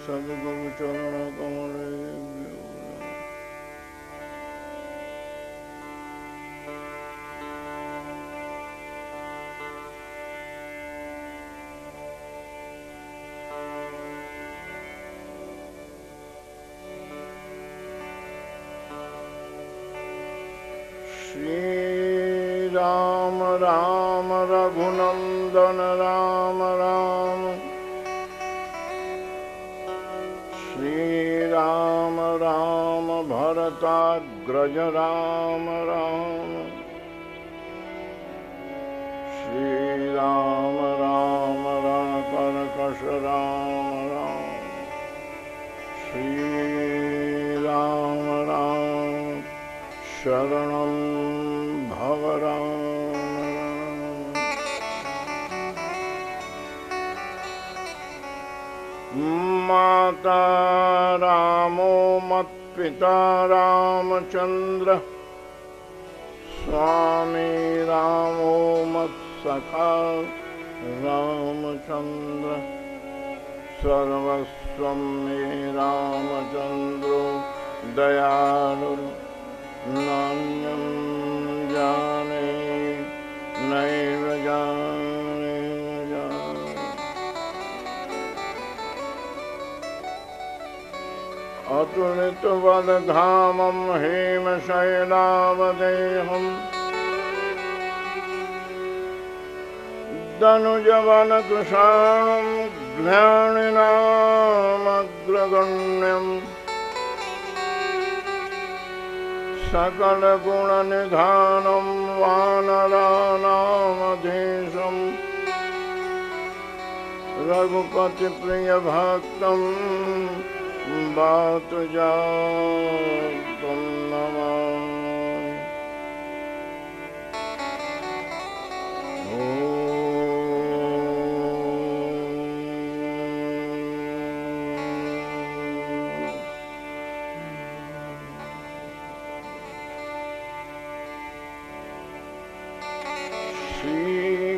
सद्गुरु चरण कमले श्री राम राम रघुनंदन राम राम श्री राम राम भरताग्रज राम राम श्री राम राम रणकर्कश राम राम श्री राम राम शरणं भव राम माता रामो मत्पिता रामचंद्र स्वामी रामो मत्सखा रामचंद्र सर्वस्वं मे रामचंद्रो दयालु नान्यं जाने नैव जाने अतुलितवदधामं हेमशैलावदेहं दनुजवनकृशाणं ज्ञानिनामग्रगण्यं सकलगुणनिधानं वानराणामधीशं रघुपतिप्रियभक्तं वातुजातं नमामि।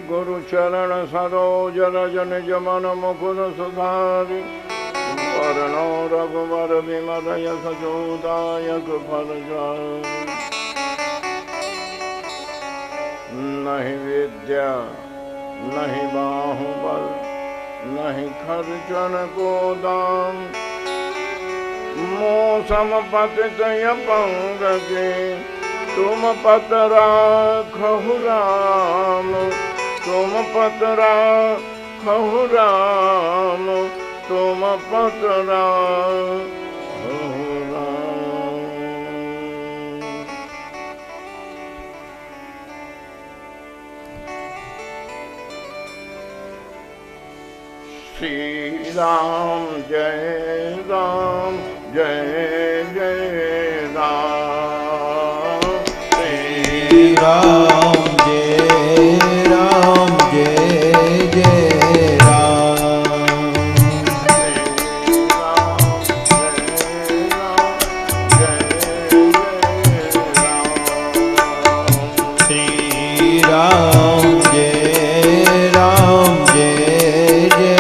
गुरुचरण सरोज रज निज मन मुकुर सुधारि वरणो रघुवर विमल यश जोदायक फलचारि नहीं विद्या नहीं बाहुबल नहीं खर्चन को दाम मौसम पतित पंग के तुम पत राखहु राम तुम पत राखहु राम तुम पत राखहु राम। श्री राम जय राम जय जय राम राम जय राम जय जय श्री राम जय राम जय जय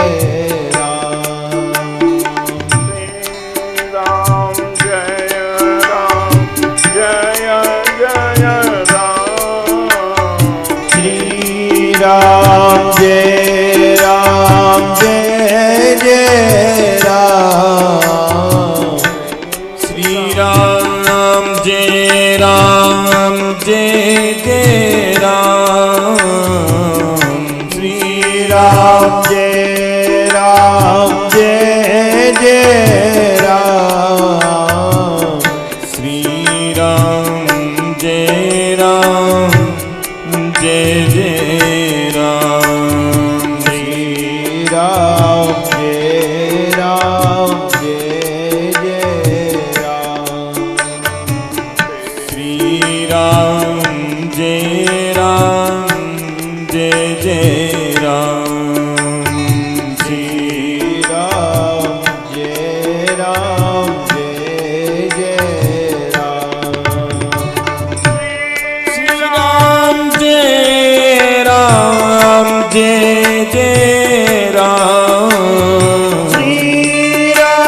राम जय राम जय जय श्री राम जय राम जय जय राम श्री राम जय राम जय जय राम श्री राम जय राम जय जय राम श्री राम जय राम जय जय राम श्री राम जय राम जय जय राम श्री राम जय राम जय जय राम श्री राम जय राम जय जय राम श्री राम जय राम जय जय राम श्री राम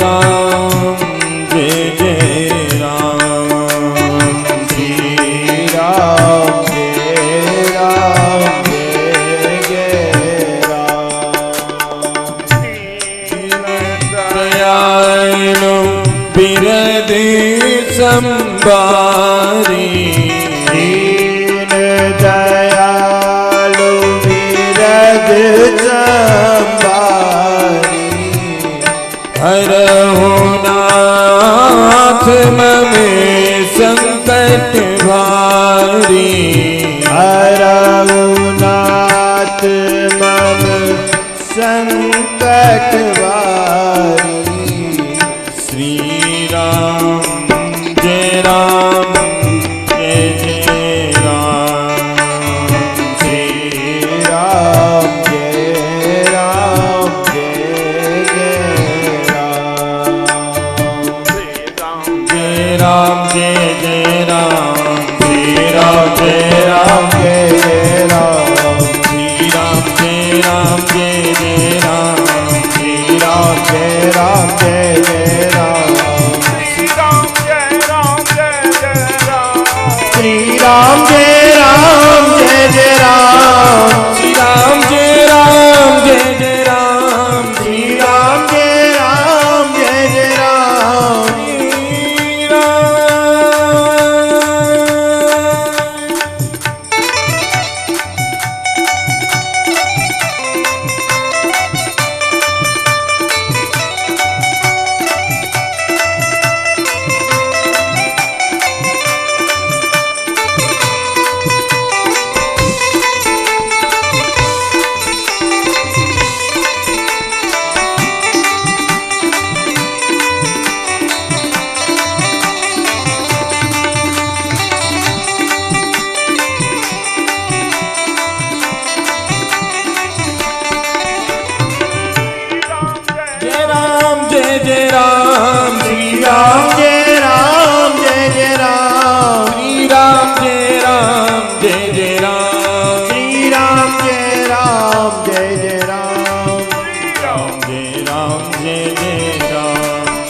राम जय जय राम श्री राम जय राम दयालु बिरद संबारी दीन दयालु बिरद संबारी हरहु नाथ ममे संकट भारी हरहु नाथ मम संकट भारी श्री राम जय राम जय जय राम श्री राम जय राम जय जय राम जय राम जय जय राम श्री राम जय राम जय जय राम श्री राम जय राम जय जय राम श्री राम जय राम जय जय राम श्री राम जय राम जय जय राम श्री राम जय राम जय जय राम श्री राम जय राम जय जय राम श्री राम जय राम जय जय राम श्री राम जय राम जय जय राम श्री राम जय राम जय जय राम श्री राम जय राम जय जय राम श्री राम जय राम जय जय राम जय राम जय जय राम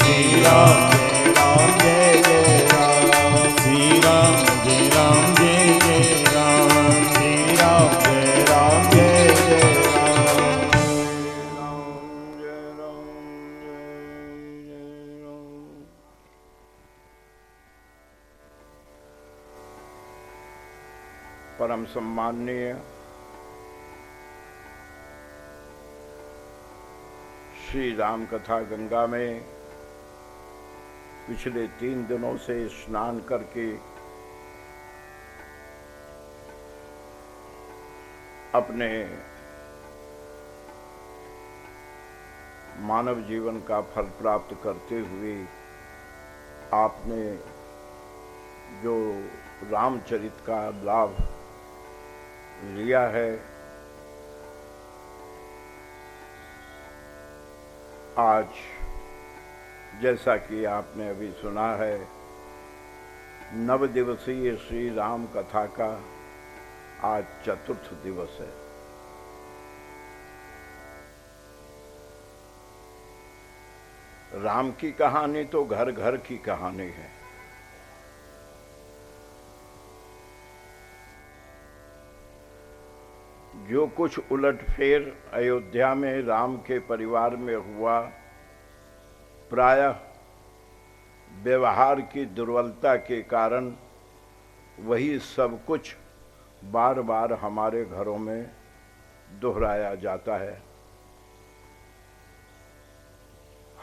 श्री राम जय राम जय जय राम श्री राम जय राम जय जय राम श्री राम जय राम जय जय राम परम सम्माननीय श्री राम कथा गंगा में पिछले 3 दिनों से स्नान करके अपने मानव जीवन का फल प्राप्त करते हुए आपने जो रामचरित का लाभ लिया है, आज जैसा कि आपने अभी सुना है 9 दिवसीय श्री राम कथा का आज 4th दिवस है। राम की कहानी तो घर घर की कहानी है। जो कुछ उलटफेर अयोध्या में राम के परिवार में हुआ, प्रायः व्यवहार की दुर्बलता के कारण वही सब कुछ बार बार हमारे घरों में दोहराया जाता है।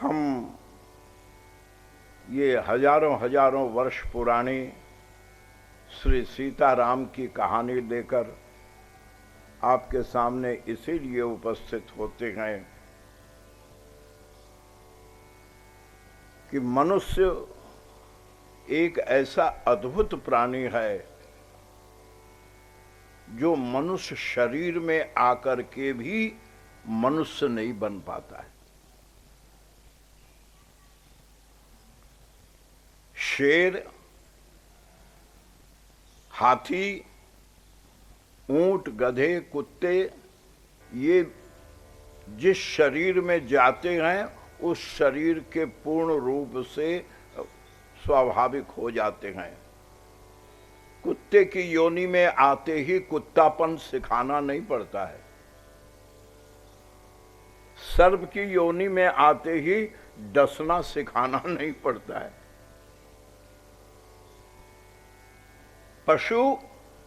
हम ये हजारों हजारों वर्ष पुरानी श्री सीताराम की कहानी लेकर आपके सामने इसीलिए उपस्थित होते हैं कि मनुष्य एक ऐसा अद्भुत प्राणी है जो मनुष्य शरीर में आकर के भी मनुष्य नहीं बन पाता है। शेर, हाथी, ऊंट, गधे, कुत्ते ये जिस शरीर में जाते हैं उस शरीर के पूर्ण रूप से स्वाभाविक हो जाते हैं। कुत्ते की योनि में आते ही कुत्तापन सिखाना नहीं पड़ता है, सर्प की योनि में आते ही डसना सिखाना नहीं पड़ता है। पशु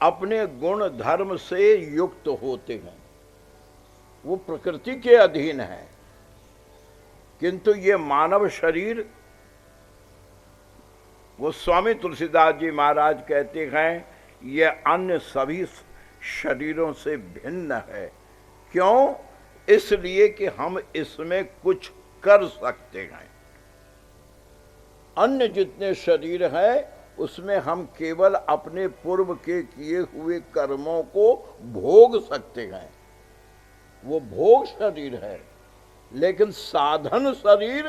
अपने गुण धर्म से युक्त होते हैं, वो प्रकृति के अधीन है, किंतु ये मानव शरीर, वो स्वामी तुलसीदास जी महाराज कहते हैं, ये अन्य सभी शरीरों से भिन्न है। क्यों? इसलिए कि हम इसमें कुछ कर सकते हैं। अन्य जितने शरीर हैं उसमें हम केवल अपने पूर्व के किए हुए कर्मों को भोग सकते हैं, वो भोग शरीर है। लेकिन साधन शरीर,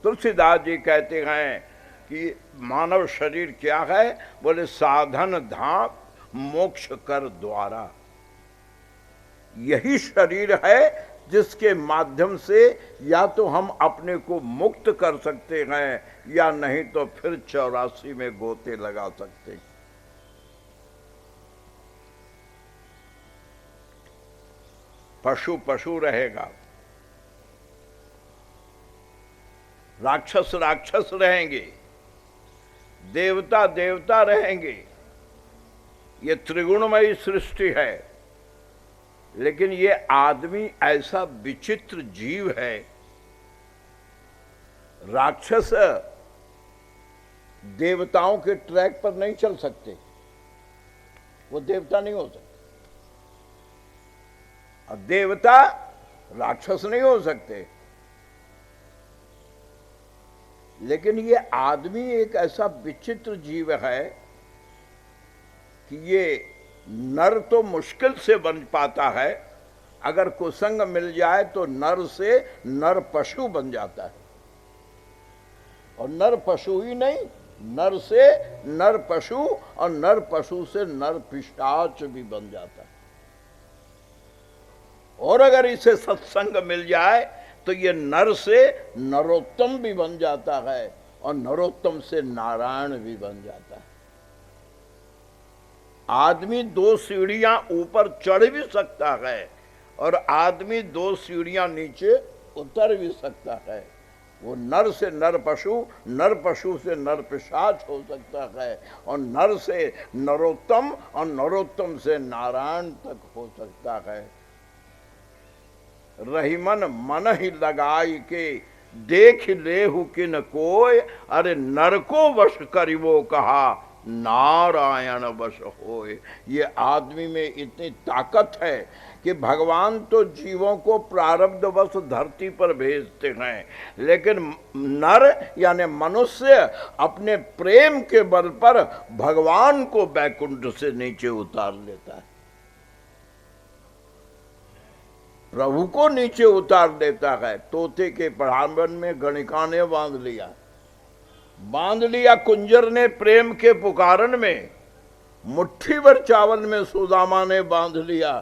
तुलसीदास जी कहते हैं कि मानव शरीर क्या है? बोले साधन धाम मोक्ष कर द्वारा। यही शरीर है जिसके माध्यम से या तो हम अपने को मुक्त कर सकते हैं या नहीं तो फिर 84 में गोते लगा सकते हैं। पशु पशु रहेगा, राक्षस राक्षस रहेंगे, देवता देवता रहेंगे। ये त्रिगुणमयी सृष्टि है। लेकिन ये आदमी ऐसा विचित्र जीव है, राक्षस देवताओं के ट्रैक पर नहीं चल सकते, वो देवता नहीं हो सकते, और देवता राक्षस नहीं हो सकते। लेकिन ये आदमी एक ऐसा विचित्र जीव है कि ये नर तो मुश्किल से बन पाता है, अगर कुसंग मिल जाए तो नर से नर पशु बन जाता है। और नर पशु ही नहीं, नर से नर पशु और नर पशु से नर पिशाच भी बन जाता है। और अगर इसे सत्संग मिल जाए तो ये नर से नरोत्तम भी बन जाता है और नरोत्तम से नारायण भी बन जाता है। आदमी 2 सीढ़ियां ऊपर चढ़ भी सकता है और आदमी 2 सीढ़ियां नीचे उतर भी सकता है। वो नर से नर पशु, नर पशु से नर पिशाच हो सकता है, और नर से नरोत्तम और नरोत्तम से नारायण तक हो सकता है। रहीमन मन ही लगाई के देख लेहु किन कोय, अरे नर को वश करिवो कहा नारायण वश होए। ये आदमी में इतनी ताकत है कि भगवान तो जीवों को प्रारब्धवश धरती पर भेजते हैं, लेकिन नर यानी मनुष्य अपने प्रेम के बल पर भगवान को बैकुंठ से नीचे उतार लेता है, प्रभु को नीचे उतार देता है। तोते के पढ़ावन में गणिका ने बांध लिया कुंजर ने प्रेम के पुकारन में, मुट्ठी भर चावल में सुदामा ने बांध लिया,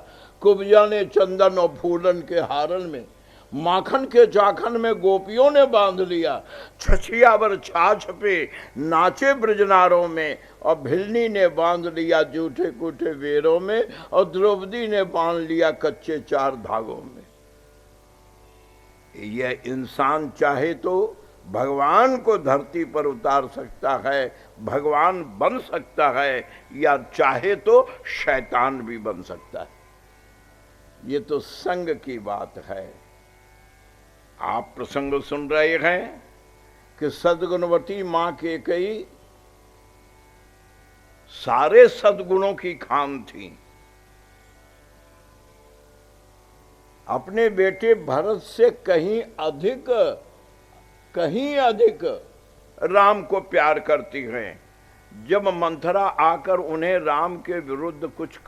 कुब्जा ने चंदन और फूलन के हारन में, माखन के चाखन में गोपियों ने बांध लिया, छछिया भर छाछ पे नाचे ब्रजनारों में, और भिलनी ने बांध लिया जूठे कूठे वेरों में, और द्रौपदी ने बांध लिया कच्चे 4 धागों में। यह इंसान चाहे तो भगवान को धरती पर उतार सकता है, भगवान बन सकता है, या चाहे तो शैतान भी बन सकता है। ये तो संग की बात है। आप प्रसंग सुन रहे हैं कि सद्गुणवती मां के कई सारे सद्गुणों की खान थी। अपने बेटे भरत से कहीं अधिक राम को प्यार करती हैं। जब मंथरा आकर उन्हें राम के विरुद्ध कुछ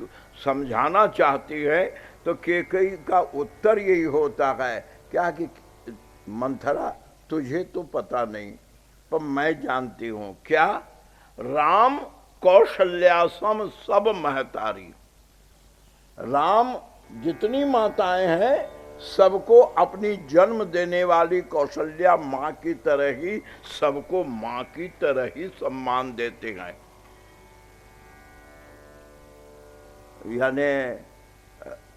समझाना चाहती है तो कैकेयी का उत्तर यही होता है, क्या कि मंथरा तुझे तो पता नहीं पर मैं जानती हूं, क्या राम कौशल्यासम सब महतारी। राम जितनी माताएं हैं सबको अपनी जन्म देने वाली कौशल्या माँ की तरह ही, सबको माँ की तरह ही सम्मान देते हैं। यानी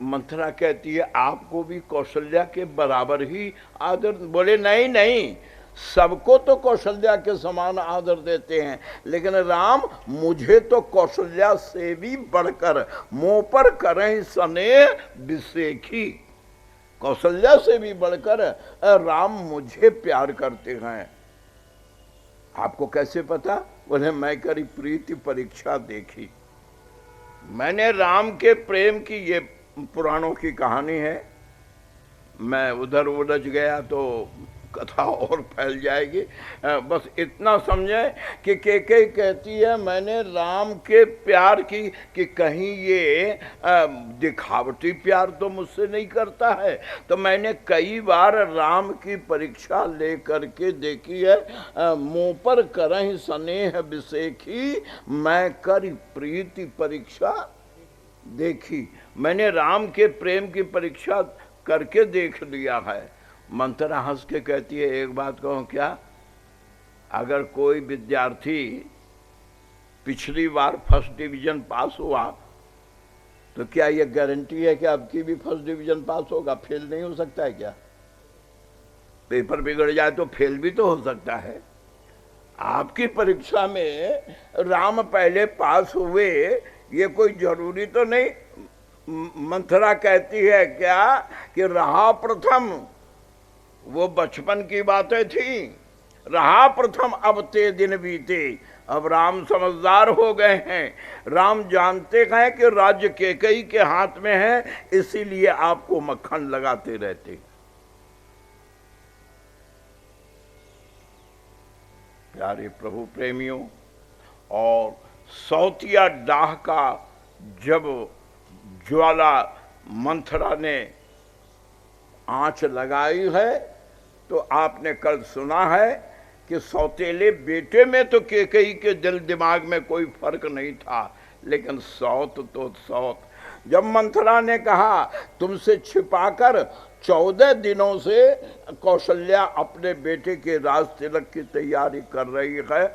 मंथरा कहती है आपको भी कौशल्या के बराबर ही आदर। बोले नहीं नहीं, सबको तो कौशल्या के समान आदर देते हैं, लेकिन राम मुझे तो कौशल्या से भी बढ़कर मुंह पर करें स्नेह विसेखी, कौशल्या से भी बढ़कर राम मुझे प्यार करते हैं। आपको कैसे पता? बोले मैं करी प्रीति परीक्षा देखी। मैंने राम के प्रेम की, ये पुराणों की कहानी है, मैं उधर उलझ गया तो कथा और फैल जाएगी। बस इतना समझे कि कैकेयी कहती है मैंने राम के प्यार की, कि कहीं ये दिखावटी प्यार तो मुझसे नहीं करता है। तो मैंने कई बार राम की परीक्षा ले करके देखी है। मुंह पर करहीं स्नेह विसेखी, मैं करी प्रीति परीक्षा देखी। मैंने राम के प्रेम की परीक्षा करके देख लिया है। मंथरा हंस के कहती है एक बात कहूं क्या, अगर कोई विद्यार्थी पिछली बार फर्स्ट डिवीजन पास हुआ तो क्या यह गारंटी है कि अब की भी फर्स्ट डिवीजन पास होगा? फेल नहीं हो सकता है क्या? पेपर बिगड़ जाए तो फेल भी तो हो सकता है। आपकी परीक्षा में राम पहले पास हुए ये कोई जरूरी तो नहीं। मंथरा कहती है क्या कि रहा प्रथम, वो बचपन की बातें थी, रहा प्रथम अब ते दिन बीते। अब राम समझदार हो गए हैं, राम जानते हैं कि राज्य कैकेयी के हाथ में है, इसीलिए आपको मक्खन लगाते रहते। प्यारे प्रभु प्रेमियों, और सौतिया डाह का जब ज्वाला मंथरा ने आंच लगाई है तो आपने कल सुना है कि सौतेले बेटे में तो कैकेयी के दिल दिमाग में कोई फर्क नहीं था, लेकिन सौत तो सौत। जब मंथरा ने कहा तुमसे छिपाकर 14 दिनों से कौशल्या अपने बेटे के राज तिलक की तैयारी कर रही है,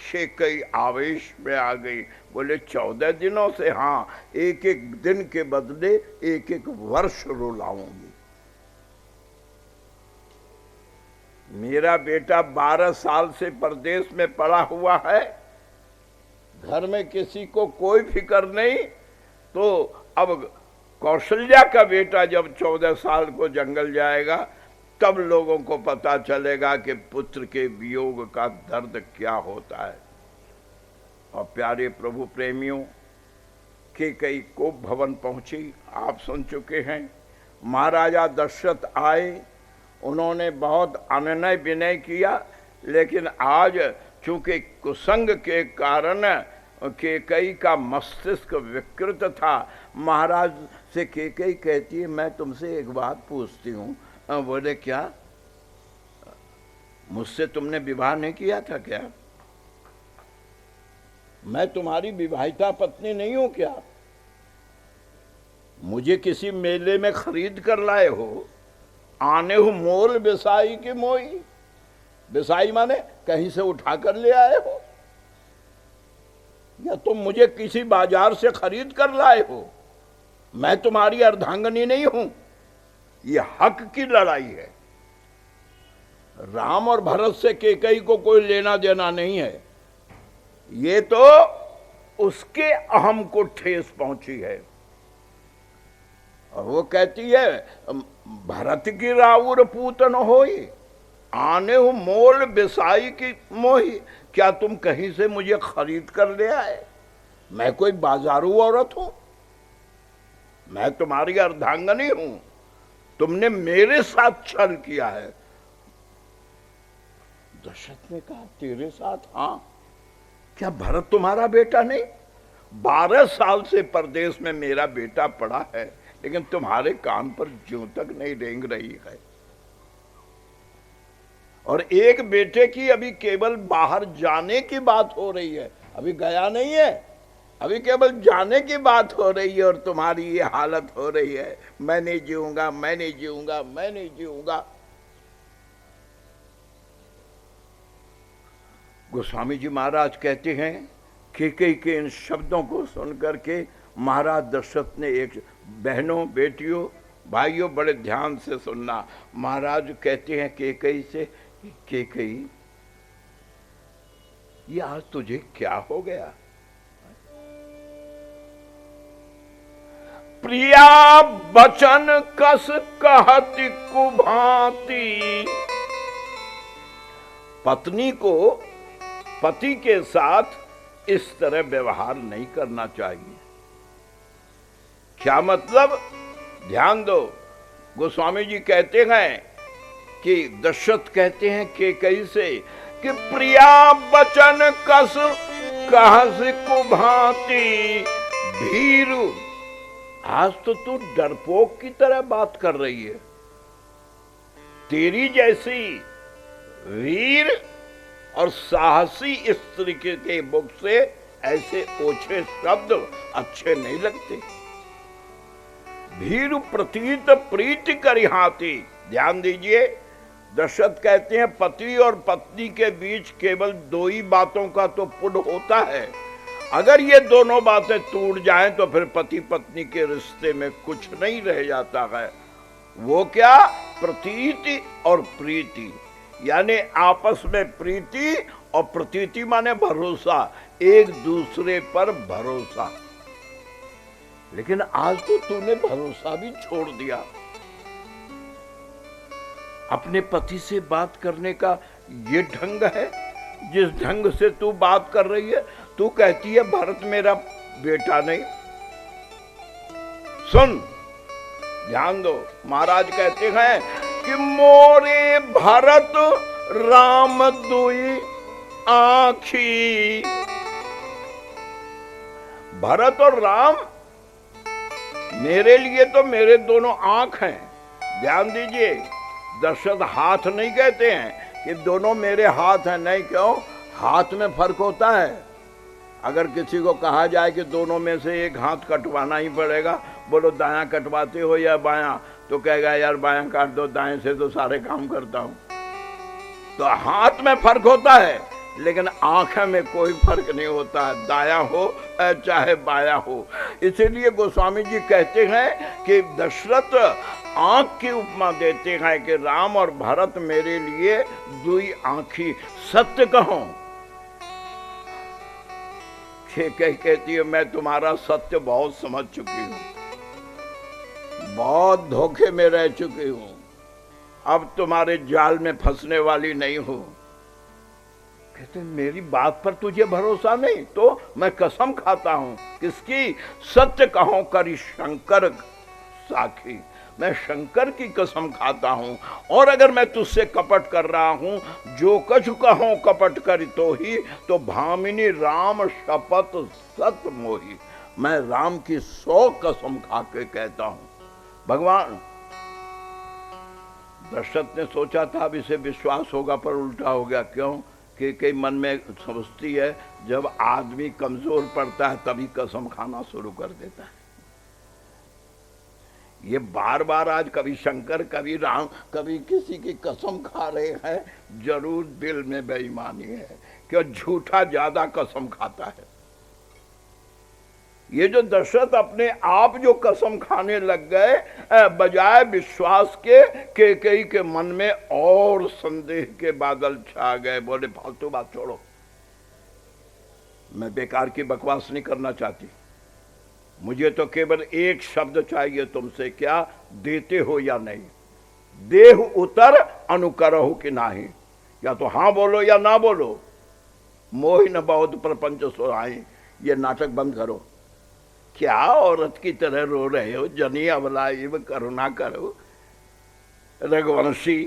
कैकेयी आवेश में आ गई। बोले 14 दिनों से? हाँ, एक एक दिन के बदले एक एक वर्ष रुलाऊंगी। मेरा बेटा 12 साल से परदेश में पड़ा हुआ है, घर में किसी को कोई फिक्र नहीं, तो अब कौशल्या का बेटा जब 14 साल को जंगल जाएगा तब लोगों को पता चलेगा कि पुत्र के वियोग का दर्द क्या होता है। और प्यारे प्रभु प्रेमियों, कैकेयी कोप भवन पहुंची, आप सुन चुके हैं। महाराजा दशरथ आए, उन्होंने बहुत अनुनय विनय किया, लेकिन आज चूंकि कुसंग के कारण कैकेयी का मस्तिष्क विकृत था, महाराज से कैकेयी कहती है मैं तुमसे एक बात पूछती हूँ। बोले क्या? मुझसे तुमने विवाह नहीं किया था क्या? मैं तुम्हारी विवाहिता पत्नी नहीं हूं क्या? मुझे किसी मेले में खरीद कर लाए हो? आने हो मोल बिसाई की मोई, बिसाई माने कहीं से उठा कर ले आए हो, या तुम मुझे किसी बाजार से खरीद कर लाए हो? मैं तुम्हारी अर्धांगिनी नहीं हूं। ये हक की लड़ाई है। राम और भरत से कैकेयी को कोई लेना देना नहीं है, ये तो उसके अहम को ठेस पहुंची है। और वो कहती है भरत की राउर पूतन होई, आने हो मोल बिसाई की मोही। क्या तुम कहीं से मुझे खरीद कर ले आए? मैं कोई बाजारू औरत हूं? मैं तुम्हारी अर्धांगिनी हूं, तुमने मेरे साथ छल किया है। दशरथ ने कहा तेरे साथ? हाँ। क्या भरत तुम्हारा बेटा नहीं? 12 साल से परदेश में मेरा बेटा पड़ा है, लेकिन तुम्हारे कान पर ज्यों तक नहीं रेंग रही है। और एक बेटे की अभी केवल बाहर जाने की बात हो रही है, अभी गया नहीं है। अभी केवल जाने की बात हो रही है और तुम्हारी ये हालत हो रही है, मैं नहीं जीऊंगा, मैं नहीं जीऊंगा, मैं नहीं जीऊंगा। गोस्वामी जी महाराज कहते हैं कैकेयी के इन शब्दों को सुनकर के महाराज दशरथ ने, एक बहनों, बेटियों, भाइयों, बड़े ध्यान से सुनना, महाराज कहते हैं कैकेयी से, कैकेयी ये आज तुझे क्या हो गया? प्रिया बचन कस कहति कुभांति। पत्नी को पति के साथ इस तरह व्यवहार नहीं करना चाहिए। क्या मतलब? ध्यान दो, गोस्वामी जी कहते हैं कि दशरथ कहते हैं कैकेयी से कि प्रिया बचन कस कहसि कुभांति भीरु। आज तो तू डरपोक की तरह बात कर रही है। तेरी जैसी वीर और साहसी स्त्री के मुख से ऐसे ओछे शब्द अच्छे नहीं लगते। भीरु प्रतीत प्रीति करिहाति। ध्यान दीजिए, दशरथ कहते हैं पति और पत्नी के बीच केवल दो ही बातों का तो पुण्य होता है। अगर ये दोनों बातें टूट जाएं तो फिर पति पत्नी के रिश्ते में कुछ नहीं रह जाता है। वो क्या? प्रतीति और प्रीति, यानी आपस में प्रीति और प्रतीति माने भरोसा, एक दूसरे पर भरोसा। लेकिन आज तो तूने भरोसा भी छोड़ दिया। अपने पति से बात करने का ये ढंग है? जिस ढंग से तू बात कर रही है, तू कहती है भरत मेरा बेटा नहीं। सुन, ध्यान दो, महाराज कहते हैं कि मोरे भरत राम दुई आँखी। भरत और राम मेरे लिए तो मेरे दोनों आंख हैं। ध्यान दीजिए, दशरथ हाथ नहीं कहते हैं कि दोनों मेरे हाथ हैं, नहीं। क्यों? हाथ में फर्क होता है। अगर किसी को कहा जाए कि दोनों में से एक हाथ कटवाना ही पड़ेगा, बोलो दायां कटवाते हो या बायां, तो कहेगा यार बायां काट दो, दाएं से तो सारे काम करता हूं। तो हाथ में फर्क होता है, लेकिन आंखें में कोई फर्क नहीं होता है, दाया हो चाहे बाया हो। इसीलिए गोस्वामी जी कहते हैं कि दशरथ आंख की उपमा देते हैं कि राम और भरत मेरे लिए दुई आंखी। सत्य कहो, कहती है मैं तुम्हारा सत्य बहुत समझ चुकी हूं, बहुत धोखे में रह चुकी हूं, अब तुम्हारे जाल में फंसने वाली नहीं हूं। कहते मेरी बात पर तुझे भरोसा नहीं? तो मैं कसम खाता हूं। किसकी? सत्य कहो करी शंकर साखी। मैं शंकर की कसम खाता हूं। और अगर मैं तुझसे कपट कर रहा हूं, जो कछु कहो कपट करी तो ही, तो भामिनी राम शपथ सत मोही। मैं राम की 100 कसम खा के कहता हूं। भगवान दशरथ ने सोचा था अब इसे विश्वास होगा, पर उल्टा हो गया। क्यों? कि कई मन में समझती है जब आदमी कमजोर पड़ता है तभी कसम खाना शुरू कर देता है। ये बार बार आज कभी शंकर, कभी राम, कभी किसी की कसम खा रहे हैं, जरूर दिल में बेईमानी है। क्यों? झूठा ज्यादा कसम खाता है। ये जो दशरथ अपने आप जो कसम खाने लग गए, बजाय विश्वास के, कैकेयी के मन में और संदेह के बादल छा गए। बोले फालतू बात छोड़ो, मैं बेकार की बकवास नहीं करना चाहती। मुझे तो केवल एक शब्द चाहिए तुमसे। क्या? देते हो या नहीं? देह उतर अनुकरहु कि नाही। या तो हाँ बोलो या ना बोलो। मोहि न बहुत प्रपंच सोहाई। ये नाटक बंद करो। क्या औरत की तरह रो रहे हो? जनी अबला इव करुणा करो। रघुवंशी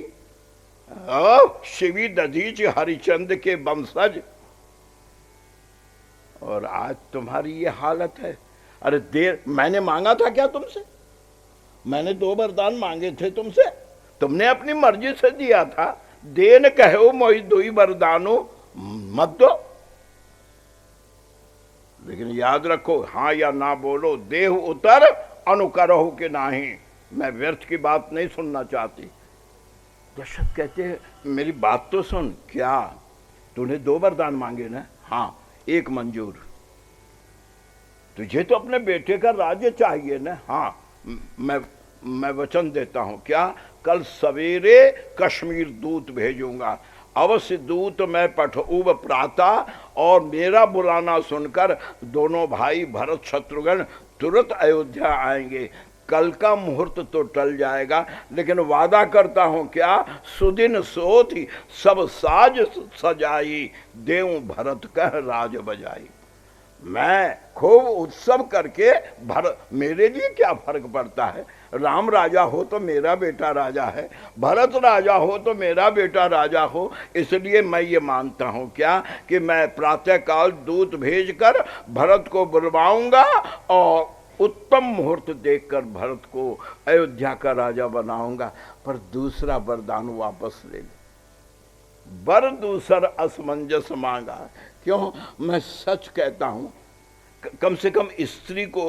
शिवी दधीच हरिचंद के वंशज, और आज तुम्हारी ये हालत है। अरे देर, मैंने मांगा था क्या तुमसे? मैंने 2 वरदान मांगे थे तुमसे, तुमने अपनी मर्जी से दिया था। देन कहो मोहि दुई वरदानो मत दो। लेकिन याद रखो, हाँ या ना बोलो, देह उतर अनुकरहु के नाही। मैं व्यर्थ की बात नहीं सुनना चाहती। दशरथ कहते हैं मेरी बात तो सुन। क्या तूने 2 वरदान मांगे ना? हाँ, 1 मंजूर। तुझे तो अपने बेटे का राज्य चाहिए ना? हाँ, मैं वचन देता हूं। क्या? कल सवेरे कश्मीर दूत भेजूंगा। अवश्य दूत मैं पठऊब प्रातः, और मेरा बुलाना सुनकर दोनों भाई भरत शत्रुघ्न तुरंत अयोध्या आएंगे। कल का मुहूर्त तो टल जाएगा, लेकिन वादा करता हूं क्या, सुदिन सोती सब साज सजाई, देव भरत कह राज बजाई। मैं खूब उत्सव करके मेरे लिए क्या फर्क पड़ता है? राम राजा हो तो मेरा बेटा राजा है, भरत राजा हो तो मेरा बेटा राजा हो। इसलिए मैं ये मानता हूं क्या कि मैं प्रातःकाल दूत भेजकर भरत को बुलवाऊंगा और उत्तम मुहूर्त देखकर भरत को अयोध्या का राजा बनाऊंगा। पर दूसरा वरदान वापस ले ले। वर दूसर असमंजस मांगा। क्यों? मैं सच कहता हूं, कम से कम स्त्री को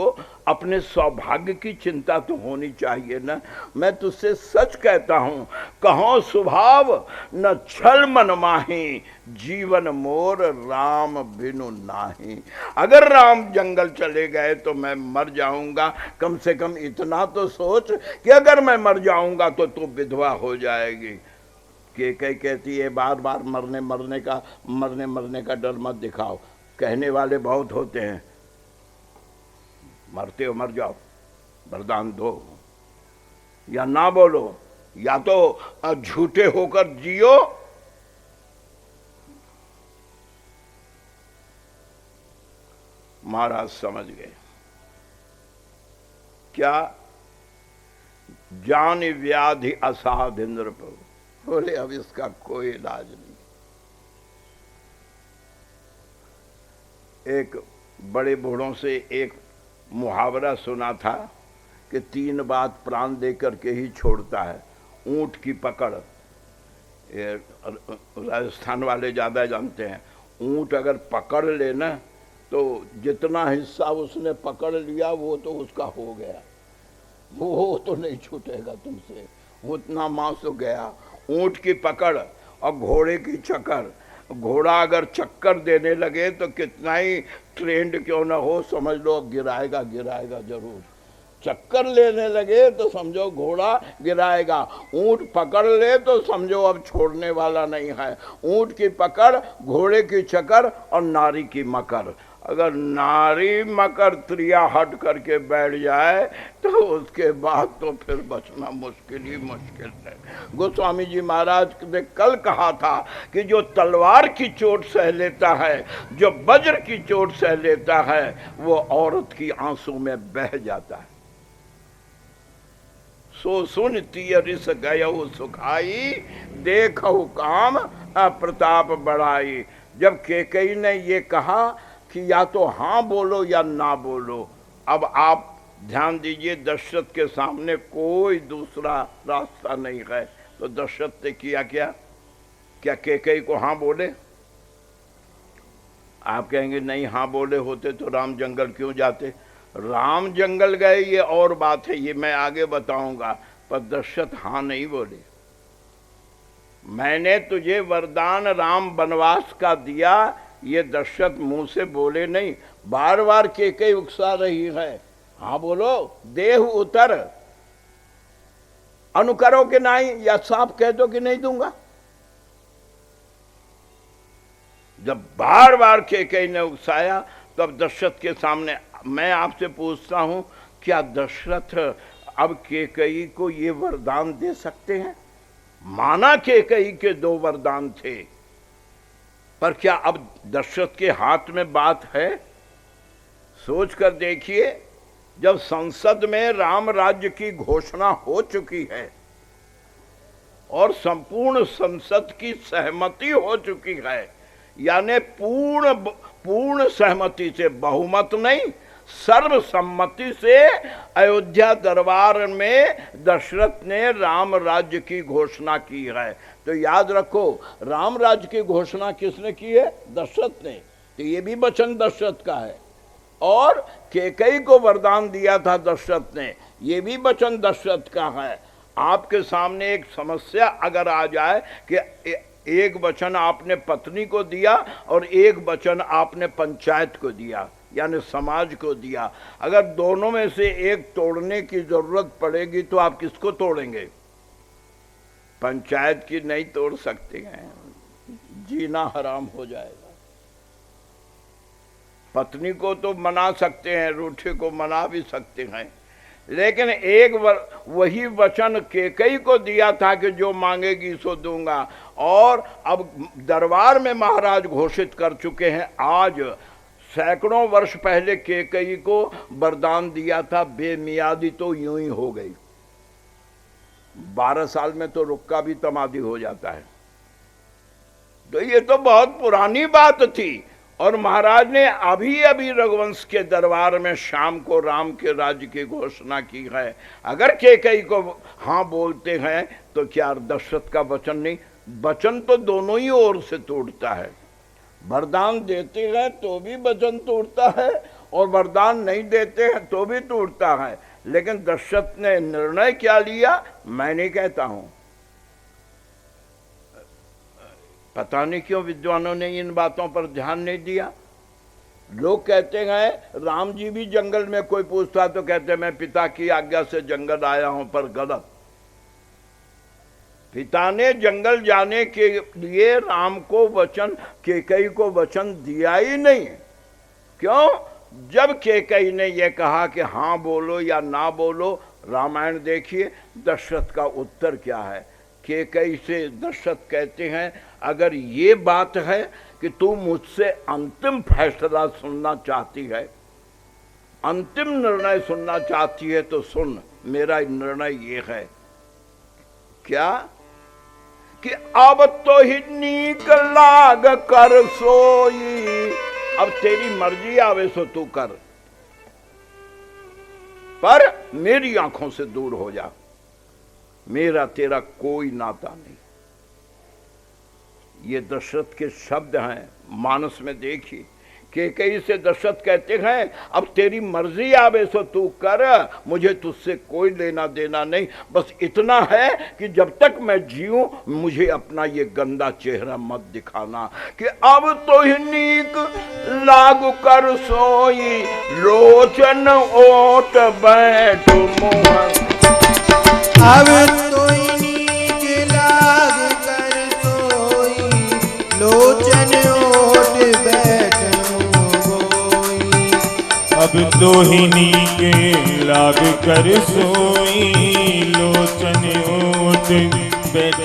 अपने सौभाग्य की चिंता तो होनी चाहिए ना। मैं तुझसे सच कहता हूं, कहो स्वभाव न छल मन माही, जीवन मोर राम बिनु नाही। अगर राम जंगल चले गए तो मैं मर जाऊंगा। कम से कम इतना तो सोच कि अगर मैं मर जाऊंगा तो तू विधवा हो जाएगी। केकई कहती है बार बार मरने का डर मत दिखाओ। कहने वाले बहुत होते हैं, मरते हो मर जाओ, वरदान दो या ना बोलो, या तो झूठे होकर जियो महाराज समझ गए। क्या? जान व्याधि असाध इंद्र प्रभु। बोले अब इसका कोई इलाज नहीं। एक बड़े बूढ़ों से एक मुहावरा सुना था कि 3 बात प्राण देकर के ही छोड़ता है। ऊंट की पकड़, ये राजस्थान वाले ज़्यादा जानते हैं। ऊंट अगर पकड़ लेना तो जितना हिस्सा उसने पकड़ लिया वो तो उसका हो गया, वो तो नहीं छूटेगा तुमसे, उतना मांस तो गया। ऊंट की पकड़ और घोड़े की चक्कर। घोड़ा अगर चक्कर देने लगे तो कितना ही ट्रेंड क्यों ना हो, समझ लो गिराएगा जरूर। चक्कर लेने लगे तो समझो घोड़ा गिराएगा। ऊंट पकड़ ले तो समझो अब छोड़ने वाला नहीं है। ऊंट की पकड़, घोड़े की चक्कर और नारी की मकर। अगर नारी मकर त्रिया हट करके बैठ जाए तो उसके बाद तो फिर बचना मुश्किल ही मुश्किल है। गोस्वामी जी महाराज ने कल कहा था कि जो तलवार की चोट सह लेता है, जो वज्र की चोट सह लेता है, वो औरत की आंसू में बह जाता है। सो सुन तिय रिस गयहु सुखाई, देखहु काम प्रताप बढ़ाई। जब केकई ने ये कहा कि या तो हाँ बोलो या ना बोलो, अब आप ध्यान दीजिए, दशरथ के सामने कोई दूसरा रास्ता नहीं है। तो दशरथ ने किया क्या केकई को हाँ बोले? आप कहेंगे नहीं, हाँ बोले होते तो राम जंगल क्यों जाते? राम जंगल गए ये और बात है, ये मैं आगे बताऊंगा। पर दशरथ हाँ नहीं बोले। मैंने तुझे वरदान राम वनवास का दिया, ये दशरथ मुंह से बोले नहीं, बार बार केकई उकसा रही है। हाँ बोलो, देह उतर अनुकरो के नहीं, या साफ कह दो कि नहीं दूंगा। जब बार बार केकई ने उकसाया तब दशरथ के सामने मैं आपसे पूछता हूं, क्या दशरथ अब केकई को ये वरदान दे सकते हैं? माना केकई के 2 वरदान थे, पर क्या अब दशरथ के हाथ में बात है? सोच कर देखिए, जब संसद में राम राज्य की घोषणा हो चुकी है और संपूर्ण संसद की सहमति हो चुकी है, यानी पूर्ण सहमति से, बहुमत नहीं, सर्वसम्मति से अयोध्या दरबार में दशरथ ने राम राज्य की घोषणा की है। तो याद रखो, राम राज्य की घोषणा किसने की है? दशरथ ने। तो ये भी वचन दशरथ का है। और कैकेयी को वरदान दिया था दशरथ ने, ये भी वचन दशरथ का है। आपके सामने एक समस्या अगर आ जाए कि एक वचन आपने पत्नी को दिया और एक वचन आपने पंचायत को दिया यानी समाज को दिया, अगर दोनों में से एक तोड़ने की जरूरत पड़ेगी तो आप किसको तोड़ेंगे? पंचायत की नहीं तोड़ सकते हैं, जीना हराम हो जाएगा। पत्नी को तो मना सकते हैं, रूठे को मना भी सकते हैं, लेकिन वही वचन कैकेयी को दिया था कि जो मांगेगी सो दूंगा। और अब दरबार में महाराज घोषित कर चुके हैं, आज सैकड़ों वर्ष पहले कैकेयी को वरदान दिया था, बेमियादी तो यूं ही हो गई। 12 साल में तो रुक्का भी तमादी हो जाता है। तो ये तो बहुत पुरानी बात थी और महाराज ने अभी अभी रघुवंश के दरबार में शाम को राम के राज्य की घोषणा की है। अगर कैकेयी को हाँ बोलते हैं तो क्या दशरथ का वचन नहीं? वचन तो दोनों ही ओर से टूटता है। वरदान देते हैं तो भी वचन टूटता है और वरदान नहीं देते हैं तो भी टूटता है। लेकिन दशरथ ने निर्णय क्या लिया मैं नहीं कहता हूं। पता नहीं क्यों विद्वानों ने इन बातों पर ध्यान नहीं दिया। लोग कहते हैं राम जी भी जंगल में कोई पूछता तो कहते मैं पिता की आज्ञा से जंगल आया हूं, पर गलत। पिता ने जंगल जाने के लिए राम को वचन, कैकेयी को वचन दिया ही नहीं। क्यों? जब कैकेयी ने यह कहा कि हाँ बोलो या ना बोलो, रामायण देखिए दशरथ का उत्तर क्या है। कैकेयी से दशरथ कहते हैं अगर ये बात है कि तू मुझसे अंतिम फैसला सुनना चाहती है, अंतिम निर्णय सुनना चाहती है तो सुन, मेरा निर्णय ये है। क्या? कि अब तो ही नीक लाग कर सोई, अब तेरी मर्जी आवे सो तू कर, पर मेरी आंखों से दूर हो जा, मेरा तेरा कोई नाता नहीं। ये दशरथ के शब्द हैं, मानस में देखिए। कैकेयी से दशरथ कहते हैं अब तेरी मर्जी आवे सो तू कर, मुझे तुझसे कोई लेना देना नहीं, बस इतना है कि जब तक मैं जीऊं मुझे अपना ये गंदा चेहरा मत दिखाना। कि अब तो ही नीक लागू कर सोई, लोचन ओट बैठ मुँह, अब तो ही नीक लाग कर सोई, लोचन ओट बैठ अब तो ही नीक लाग कर सोई, लोचन ओट बैठ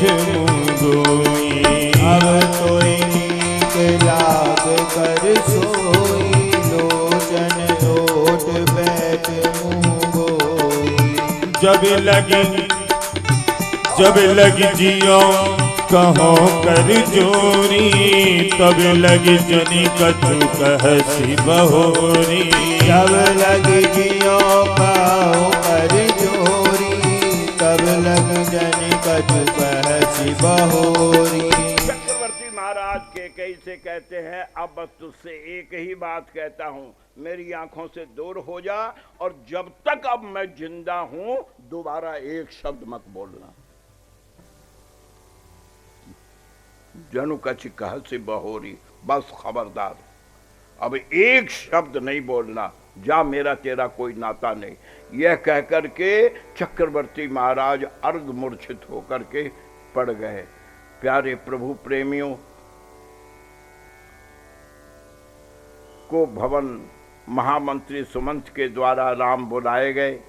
गोई। अब तो ही नीक लाग कर सोई, लोचन ओट बैठ गोई। जब लगी जियो कहो कर जोरी, तब लगी जनी कछु कहसी बहोरी। जब लगी जियो कहो कर जोरी, तब लग जनी कछु कहसी बहोरी। चक्रवर्ती महाराज कैकेयी से कहते हैं अब बस तुझसे एक ही बात कहता हूं, मेरी आंखों से दूर हो जा और जब तक अब मैं जिंदा हूं दोबारा एक शब्द मत बोलना। जनु कछ कहसी बहोरी, बस खबरदार, अब एक शब्द नहीं बोलना, जा, मेरा तेरा कोई नाता नहीं। यह कहकर के चक्रवर्ती महाराज अर्ध मूर्छित होकर के पड़ गए। प्यारे प्रभु प्रेमियों को भवन महामंत्री सुमंत के द्वारा राम बुलाए गए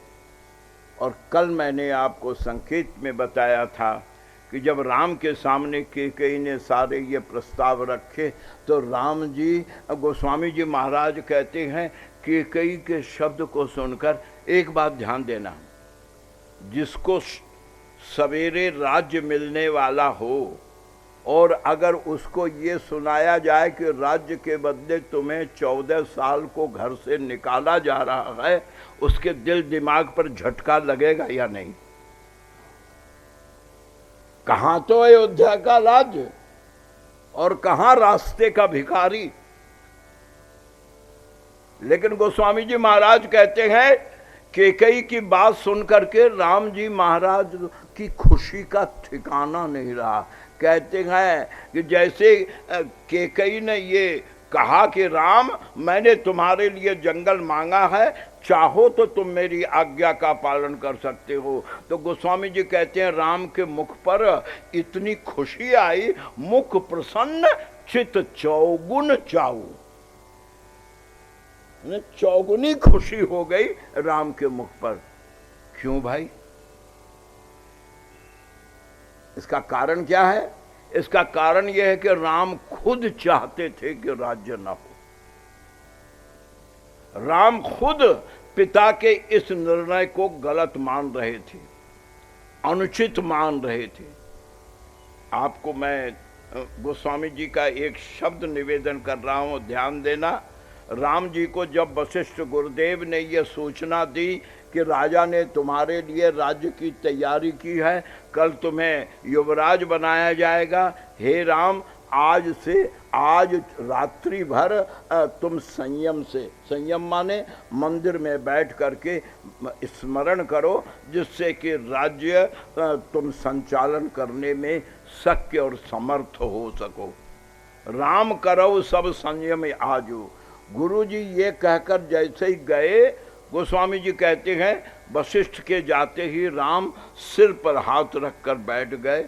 और कल मैंने आपको संकेत में बताया था कि जब राम के सामने कैकेयी ने सारे ये प्रस्ताव रखे तो राम जी, गोस्वामी जी महाराज कहते हैं कैकेयी के शब्द को सुनकर एक बात ध्यान देना, जिसको सवेरे राज्य मिलने वाला हो और अगर उसको ये सुनाया जाए कि राज्य के बदले तुम्हें 14 साल को घर से निकाला जा रहा है, उसके दिल दिमाग पर झटका लगेगा या नहीं? कहां तो अयोध्या का राज्य और कहां रास्ते का भिखारी। लेकिन गोस्वामी जी महाराज कहते हैं कैकेयी की बात सुन करके राम जी महाराज की खुशी का ठिकाना नहीं रहा। कहते हैं कि जैसे कैकेयी ने ये कहा कि राम, मैंने तुम्हारे लिए जंगल मांगा है, चाहो तो तुम मेरी आज्ञा का पालन कर सकते हो। तो गोस्वामी जी कहते हैं राम के मुख पर इतनी खुशी आई, मुख प्रसन्न चित चौगुन चाऊ, चौगुनी खुशी हो गई राम के मुख पर। क्यों भाई? इसका कारण क्या है? इसका कारण यह है कि राम खुद चाहते थे कि राज्य न हो। राम खुद पिता के इस निर्णय को गलत मान रहे थे, अनुचित मान रहे थे। आपको मैं गोस्वामी जी का एक शब्द निवेदन कर रहा हूं, ध्यान देना। राम जी को जब वशिष्ठ गुरुदेव ने यह सूचना दी कि राजा ने तुम्हारे लिए राज्य की तैयारी की है, कल तुम्हें युवराज बनाया जाएगा, हे राम आज रात्रि भर तुम संयम से, संयम माने मंदिर में बैठ करके स्मरण करो, जिससे कि राज्य तुम संचालन करने में शक्य और समर्थ हो सको। राम करो सब संयम आजू। गुरु जी ये कहकर जैसे ही गए, गोस्वामी जी कहते हैं वशिष्ठ के जाते ही राम सिर पर हाथ रखकर बैठ गए।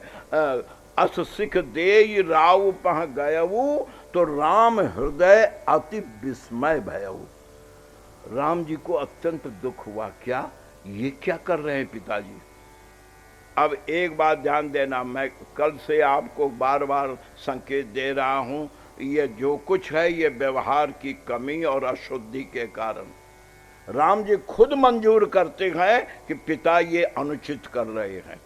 अस सिख देई राव पह गयऊ, तो राम हृदय अति विस्मय भयऊ। राम जी को अत्यंत दुख हुआ, क्या ये क्या कर रहे हैं पिताजी। अब एक बात ध्यान देना, मैं कल से आपको बार बार संकेत दे रहा हूं, ये जो कुछ है ये व्यवहार की कमी और अशुद्धि के कारण। राम जी खुद मंजूर करते हैं कि पिता ये अनुचित कर रहे हैं,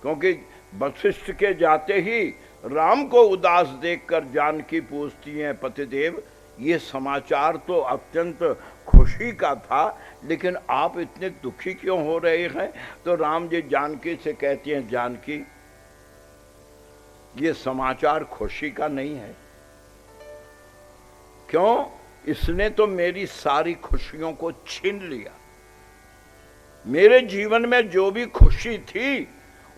क्योंकि वशिष्ठ के जाते ही राम को उदास देखकर जानकी पूछती हैं, पतिदेव ये समाचार तो अत्यंत खुशी का था, लेकिन आप इतने दुखी क्यों हो रहे हैं। तो राम जी जानकी से कहती हैं, जानकी ये समाचार खुशी का नहीं है। क्यों? इसने तो मेरी सारी खुशियों को छीन लिया। मेरे जीवन में जो भी खुशी थी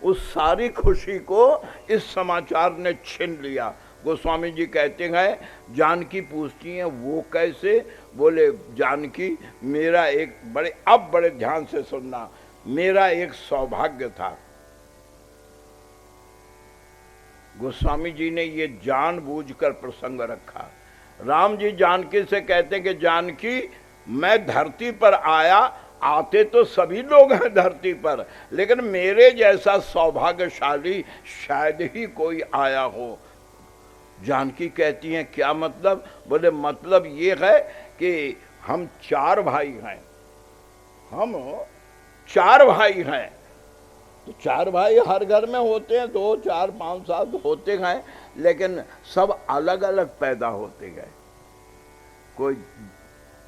उस सारी खुशी को इस समाचार ने छीन लिया। गोस्वामी जी कहते हैं, जानकी पूछती हैं वो कैसे। बोले, जानकी मेरा एक बड़े ध्यान से सुनना, मेरा एक सौभाग्य था। गोस्वामी जी ने ये जानबूझकर प्रसंग रखा। राम जी जानकी से कहते हैं कि जानकी मैं धरती पर आया, आते तो सभी लोग हैं धरती पर, लेकिन मेरे जैसा सौभाग्यशाली शायद ही कोई आया हो। जानकी कहती हैं क्या मतलब। बोले मतलब ये है कि हम 4 भाई हैं, हम 4 भाई हैं। तो 4 भाई हर घर में होते हैं, 2 4 5 7 होते हैं, लेकिन सब अलग अलग पैदा होते गए। कोई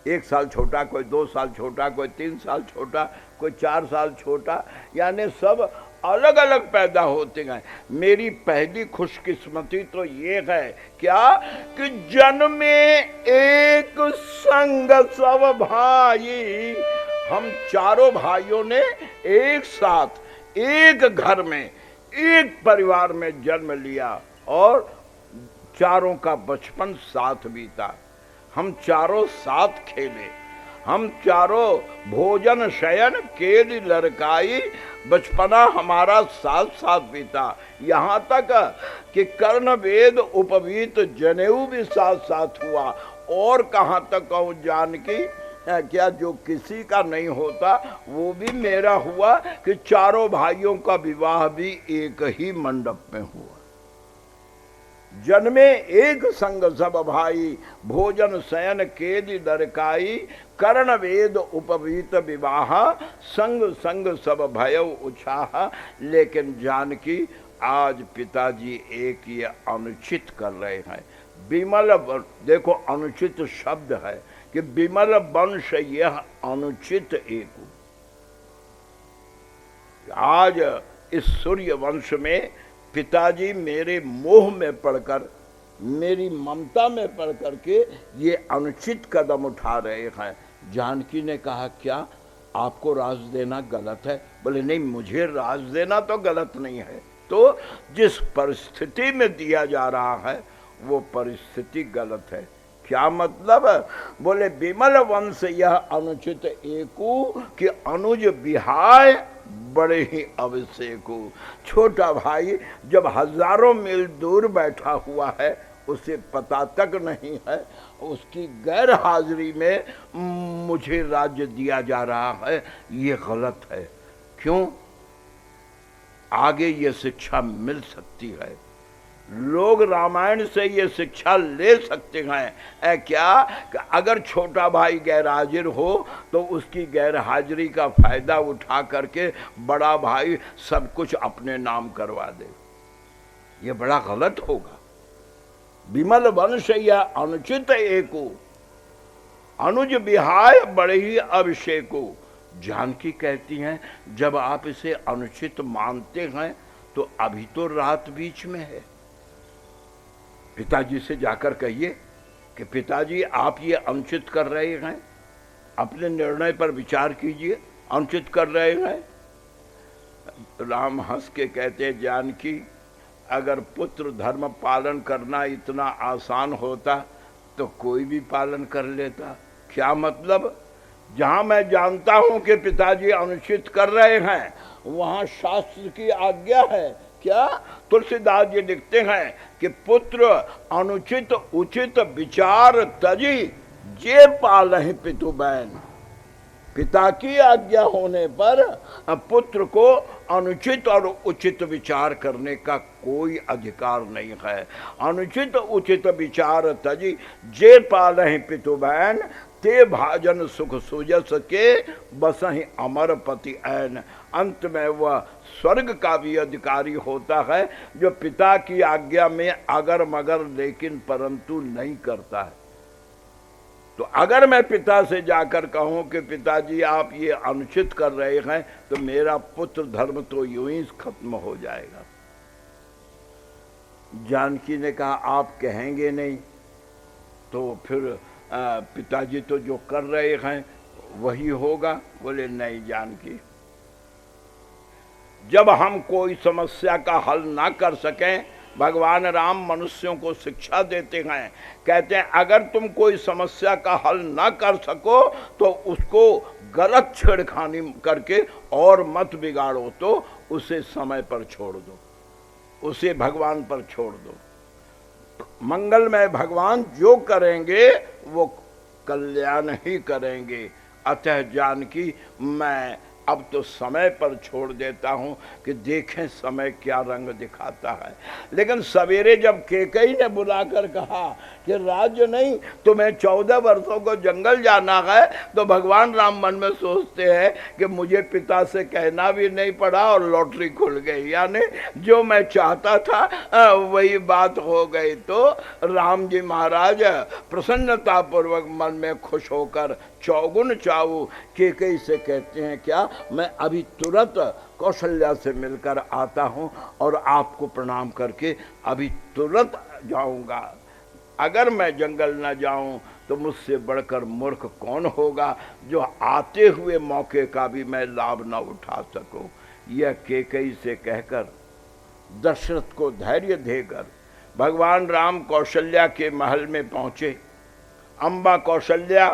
1 साल छोटा, कोई 2 साल छोटा, कोई 3 साल छोटा, कोई 4 साल छोटा, यानी सब अलग अलग पैदा होते गए। मेरी पहली खुशकिस्मती तो ये है क्या कि जन्मे एक संग सब भाई। हम चारों भाइयों ने एक साथ एक घर में एक परिवार में जन्म लिया और चारों का बचपन साथ बीता। हम चारों साथ खेले, हम चारों भोजन शयन केली लड़काई, बचपना हमारा साथ साथ बीता। यहाँ तक कि कर्ण वेद उपवीत जनेऊ भी साथ साथ हुआ। और कहाँ तक कहूँ जानकी, क्या जो किसी का नहीं होता वो भी मेरा हुआ कि चारों भाइयों का विवाह भी एक ही मंडप में हुआ। जन्मे एक संग सब भाई, भोजन शयन केली लड़काई, कर्ण वेद उपवीत विवाह, संग संग सब भयउ उछाह। लेकिन जानकी आज पिताजी एक ये अनुचित कर रहे हैं। विमल, देखो अनुचित शब्द है कि विमल वंश यह अनुचित एक। आज इस सूर्य वंश में पिताजी मेरे मोह में पड़कर मेरी ममता में पड़ करके ये अनुचित कदम उठा रहे हैं। जानकी ने कहा, क्या आपको राज देना गलत है? बोले नहीं, मुझे राज देना तो गलत नहीं है, तो जिस परिस्थिति में दिया जा रहा है वो परिस्थिति गलत है। क्या मतलब? बोले विमल वंश यह अनुचित एकू कि अनुज विहाय बड़े ही अभिषेकू। छोटा भाई जब हजारों मील दूर बैठा हुआ है, उसे पता तक नहीं है, उसकी गैर हाजिरी में मुझे राज्य दिया जा रहा है, ये गलत है। क्यों? आगे ये शिक्षा मिल सकती है, लोग रामायण से ये शिक्षा ले सकते हैं। क्या कि अगर छोटा भाई गैर हाजिर हो तो उसकी गैर हाजिरी का फायदा उठा करके बड़ा भाई सब कुछ अपने नाम करवा दे, ये बड़ा गलत होगा। विमल वंश या अनुचित एको अनुज विहाय बड़े ही अभिषेको। जानकी कहती हैं, जब आप इसे अनुचित मानते हैं तो अभी तो रात बीच में है। पिताजी से जाकर कहिए कि पिताजी आप ये अनुचित कर रहे हैं, अपने निर्णय पर विचार कीजिए, अनुचित कर रहे हैं। राम हंस के कहते, जानकी अगर पुत्र धर्म पालन करना इतना आसान होता तो कोई भी पालन कर लेता। क्या मतलब? जहां मैं जानता हूं कि पिताजी अनुचित कर रहे हैं, वहां शास्त्र की आज्ञा है। क्या? तुलसीदास जी लिखते हैं कि पुत्र अनुचित उचित विचार तजी जे पालहि पितु बैन। पिता की आज्ञा होने पर पुत्र को अनुचित और उचित विचार करने का कोई अधिकार नहीं है। अनुचित उचित विचार तजी जे पालहि पितु बैन ते भाजन सुख सुजस के बसहि अमर पति ऐन। अंत में वह स्वर्ग का भी अधिकारी होता है जो पिता की आज्ञा में अगर मगर लेकिन परंतु नहीं करता है। तो अगर मैं पिता से जाकर कहूं कि पिताजी आप ये अनुचित कर रहे हैं, तो मेरा पुत्र धर्म तो यूं ही खत्म हो जाएगा। जानकी ने कहा, आप कहेंगे नहीं तो फिर पिताजी तो जो कर रहे हैं वही होगा। बोले नहीं जानकी, जब हम कोई समस्या का हल ना कर सकें, भगवान राम मनुष्यों को शिक्षा देते हैं, कहते हैं अगर तुम कोई समस्या का हल ना कर सको तो उसको गलत छेड़खानी करके और मत बिगाड़ो, तो उसे समय पर छोड़ दो, उसे भगवान पर छोड़ दो। मंगलमय भगवान जो करेंगे वो कल्याण ही करेंगे। अतः जानकी मैं अब तो समय पर छोड़ देता हूं कि देखें समय क्या रंग दिखाता है। लेकिन सवेरे जब केकई ने बुलाकर कहा कि राज्य नहीं, तुम्हें 14 वर्षों को जंगल जाना है, तो भगवान राम मन में सोचते हैं कि मुझे पिता से कहना भी नहीं पड़ा और लॉटरी खुल गई, यानी जो मैं चाहता था वही बात हो गई। तो राम जी महाराज प्रसन्नता पूर्वक मन में खुश होकर चौगुन चाऊ केकई से कहते हैं, क्या मैं अभी तुरंत कौशल्या से मिलकर आता हूं और आपको प्रणाम करके अभी तुरंत जाऊंगा। अगर मैं जंगल न जाऊं तो मुझसे बढ़कर मूर्ख कौन होगा जो आते हुए मौके का भी मैं लाभ न उठा सकूं। यह केकई से कहकर दशरथ को धैर्य देकर भगवान राम कौशल्या के महल में पहुंचे। अम्बा कौशल्या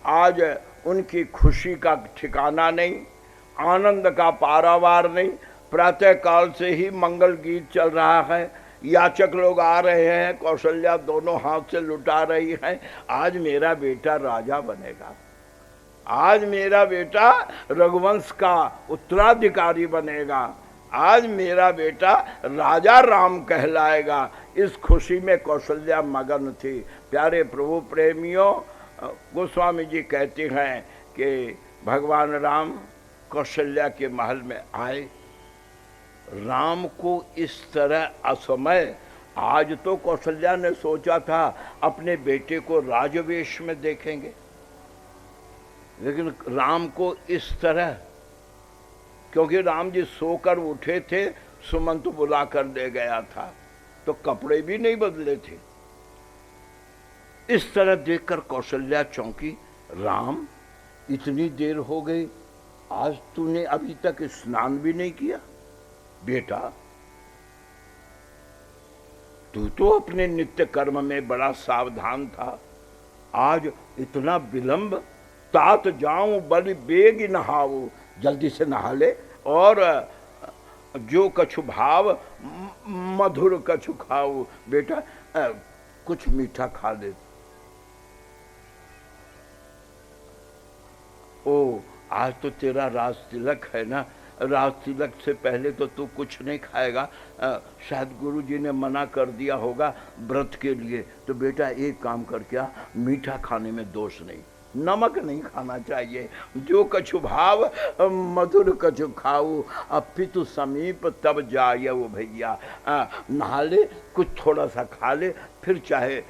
आज उनकी खुशी का ठिकाना नहीं, आनंद का पारावार नहीं। प्रातः काल से ही मंगल गीत चल रहा है, याचक लोग आ रहे हैं, कौशल्या दोनों हाथ से लुटा रही है, आज मेरा बेटा राजा बनेगा, आज मेरा बेटा रघुवंश का उत्तराधिकारी बनेगा, आज मेरा बेटा राजा राम कहलाएगा। इस खुशी में कौशल्या मगन थी। प्यारे प्रभु प्रेमियों, गोस्वामी जी कहते हैं कि भगवान राम कौशल्या के महल में आए। राम को इस तरह असमय, आज तो कौशल्या ने सोचा था अपने बेटे को राजवेश में देखेंगे, लेकिन राम को इस तरह, क्योंकि राम जी सोकर उठे थे, सुमंत बुला कर ले गया था, तो कपड़े भी नहीं बदले थे, इस तरह देखकर कौशल्या चौंकी। राम, इतनी देर हो गई, आज तूने अभी तक स्नान भी नहीं किया? बेटा, तू तो अपने नित्य कर्म में बड़ा सावधान था, आज इतना विलंब? तात जाऊं बलि बेग नहाऊं, जल्दी से नहा ले और जो कछु भाव मधुर कछु खाऊं। बेटा, कुछ मीठा खा ले। ओ, आज तो तेरा राज तिलक है ना, राज तिलक से पहले तो तू कुछ नहीं खाएगा। शायद गुरुजी ने मना कर दिया होगा व्रत के लिए। तो बेटा एक काम कर, क्या मीठा खाने में दोष नहीं, नमक नहीं खाना चाहिए। जो कछु भाव मधुर कछु खाऊ, अपितु समीप तब जाए वो भैया। नहा ले, कुछ थोड़ा सा खा ले, फिर चाहे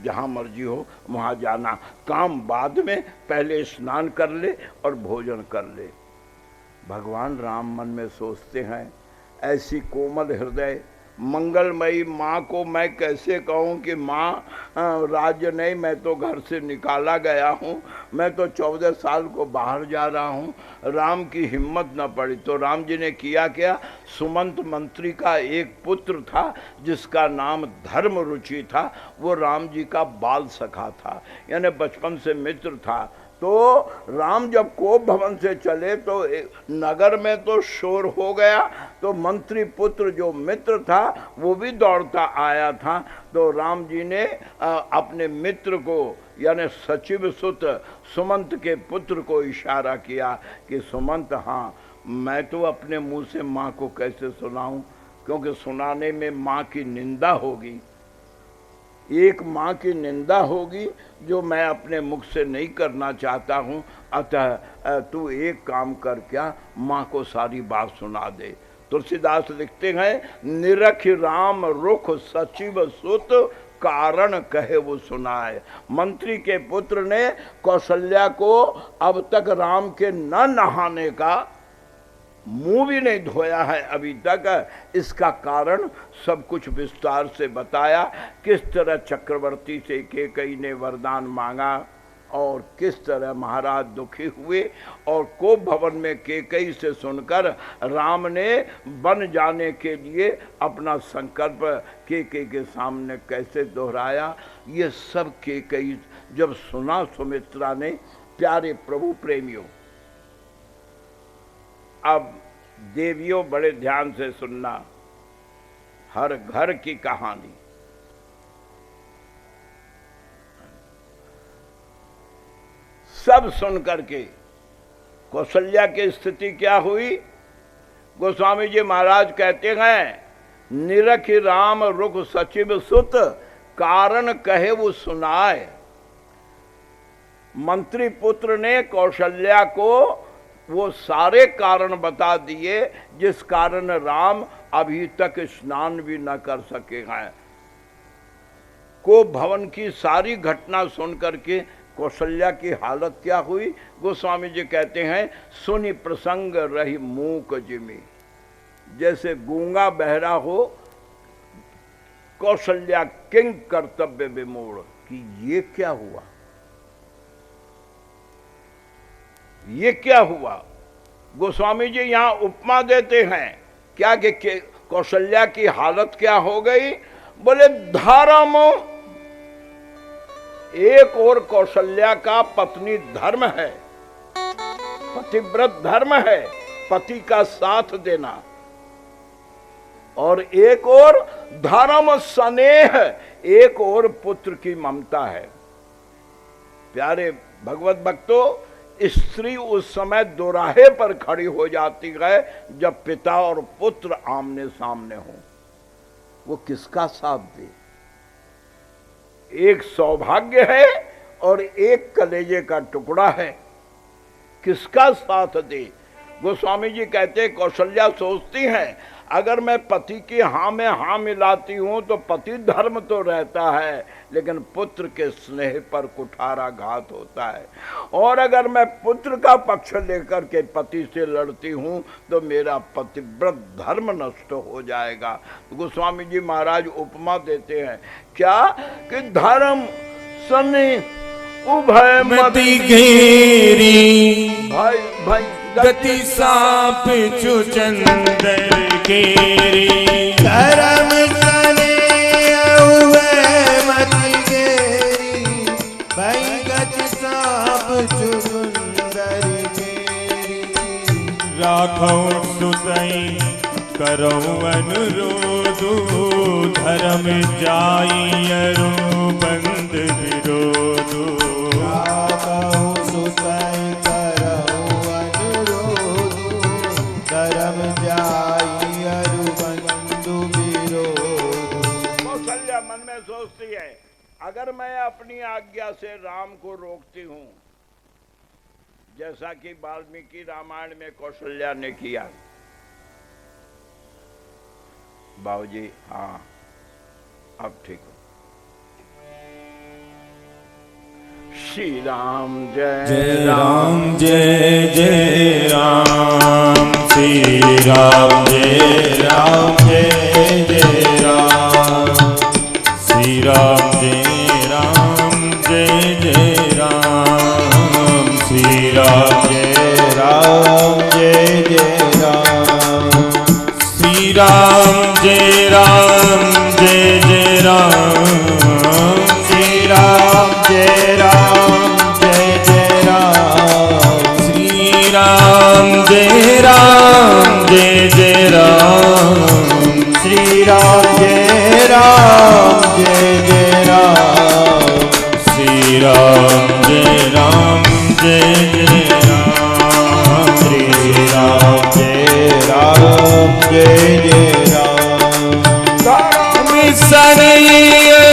जहाँ मर्जी हो वहाँ जाना। काम बाद में, पहले स्नान कर ले और भोजन कर ले। भगवान राम मन में सोचते हैं, ऐसी कोमल हृदय मंगलमयी माँ को मैं कैसे कहूँ कि माँ, राज्य नहीं, मैं तो घर से निकाला गया हूँ, मैं तो 14 साल को बाहर जा रहा हूँ। राम की हिम्मत न पड़ी तो राम जी ने किया क्या? सुमंत मंत्री का एक पुत्र था जिसका नाम धर्म रुचि था, वो राम जी का बाल सखा था, यानी बचपन से मित्र था। तो राम जब कोप भवन से चले तो नगर में तो शोर हो गया, तो मंत्री पुत्र जो मित्र था वो भी दौड़ता आया था। तो राम जी ने अपने मित्र को यानी सचिव सुत सुमंत के पुत्र को इशारा किया कि सुमंत, हाँ, मैं तो अपने मुंह से माँ को कैसे सुनाऊं, क्योंकि सुनाने में माँ की निंदा होगी, एक माँ की निंदा होगी जो मैं अपने मुख से नहीं करना चाहता हूँ। अतः तू एक काम कर, क्या माँ को सारी बात सुना दे। तुलसीदास लिखते हैं, निरख राम रुख सचिव सुत कारण कहे वो सुनाए। मंत्री के पुत्र ने कौशल्या को अब तक राम के न नहाने का, मुंह भी नहीं धोया है अभी तक, इसका कारण सब कुछ विस्तार से बताया। किस तरह चक्रवर्ती से कैकेयी ने वरदान मांगा और किस तरह महाराज दुखी हुए, और कोप भवन में कैकेयी से सुनकर राम ने बन जाने के लिए अपना संकल्प कैकेयी के सामने कैसे दोहराया। ये सब कैकेयी जब सुना सुमित्रा ने, प्यारे प्रभु प्रेमियों, अब देवियों बड़े ध्यान से सुनना, हर घर की कहानी। सब सुन करके कौशल्या की स्थिति क्या हुई? गोस्वामी जी महाराज कहते हैं, निरख राम रुख सचिव सुत कारण कहे वो सुनाए। मंत्री पुत्र ने कौशल्या को वो सारे कारण बता दिए जिस कारण राम अभी तक स्नान भी न कर सके हैं। कोप भवन की सारी घटना सुन करके कौशल्या की हालत क्या हुई? गोस्वामी जी कहते हैं, सुनि प्रसंग रही मूक जिमी। जैसे गूंगा बहरा हो, कौशल्या किंग कर्तव्य विमूढ़, कि ये क्या हुआ, ये क्या हुआ। गोस्वामी जी यहां उपमा देते हैं क्या कि कौशल्या की हालत क्या हो गई? बोले धर्म, एक और कौशल्या का पत्नी धर्म है, पतिव्रत धर्म है, पति का साथ देना, और एक और धर्म स्नेह, एक और पुत्र की ममता है। प्यारे भगवत भक्तों, स्त्री उस समय दोराहे पर खड़ी हो जाती है जब पिता और पुत्र आमने सामने हो। वो किसका साथ दे? एक सौभाग्य है और एक कलेजे का टुकड़ा है, किसका साथ दे? गोस्वामी जी कहते, कौशल्या सोचती हैं, अगर मैं पति की हाँ में हाँ मिलाती हूं तो पति धर्म तो रहता है, लेकिन पुत्र के स्नेह पर कुठारा घात होता है, और अगर मैं पुत्र का पक्ष लेकर के पति से लड़ती हूं तो मेरा पतिव्रत धर्म नष्ट हो जाएगा। गोस्वामी जी महाराज उपमा देते हैं क्या कि धर्म सनी उभय मति घेरी, भाई भाई गति साप चुचंदर केरी। धर्म सने उभय मति घेरी, भई गति साप चुचंदर केरी। राखौ सुतई करौ अनुरोधु, धर्म जाई अरु बंद विरोधु। राखौ सुतई करौ अनुरोधु, धर्म जाई अरु बंधु विरोधु। कौशल्या मन में सोचती है, अगर मैं अपनी आज्ञा से राम को रोकती हूं, जैसा कि वाल्मीकि रामायण में कौशल्या ने किया। बाबूजी हाँ अब ठीक हो। श्री राम जय जय राम जय जय राम, श्री राम जय राम जय जय राम, श्री राम जय राम जय जय राम, श्री राम जय राम जय जय राम, श्री राम जय राम जय जय राम, श्री राम जय राम जय जय राम, श्री राम जय राम जय जय राम, श्री राम जय राम जय जय राम, श्री राम जय राम जय जय राम, श्री राम जय राम जय जय राम। सनैया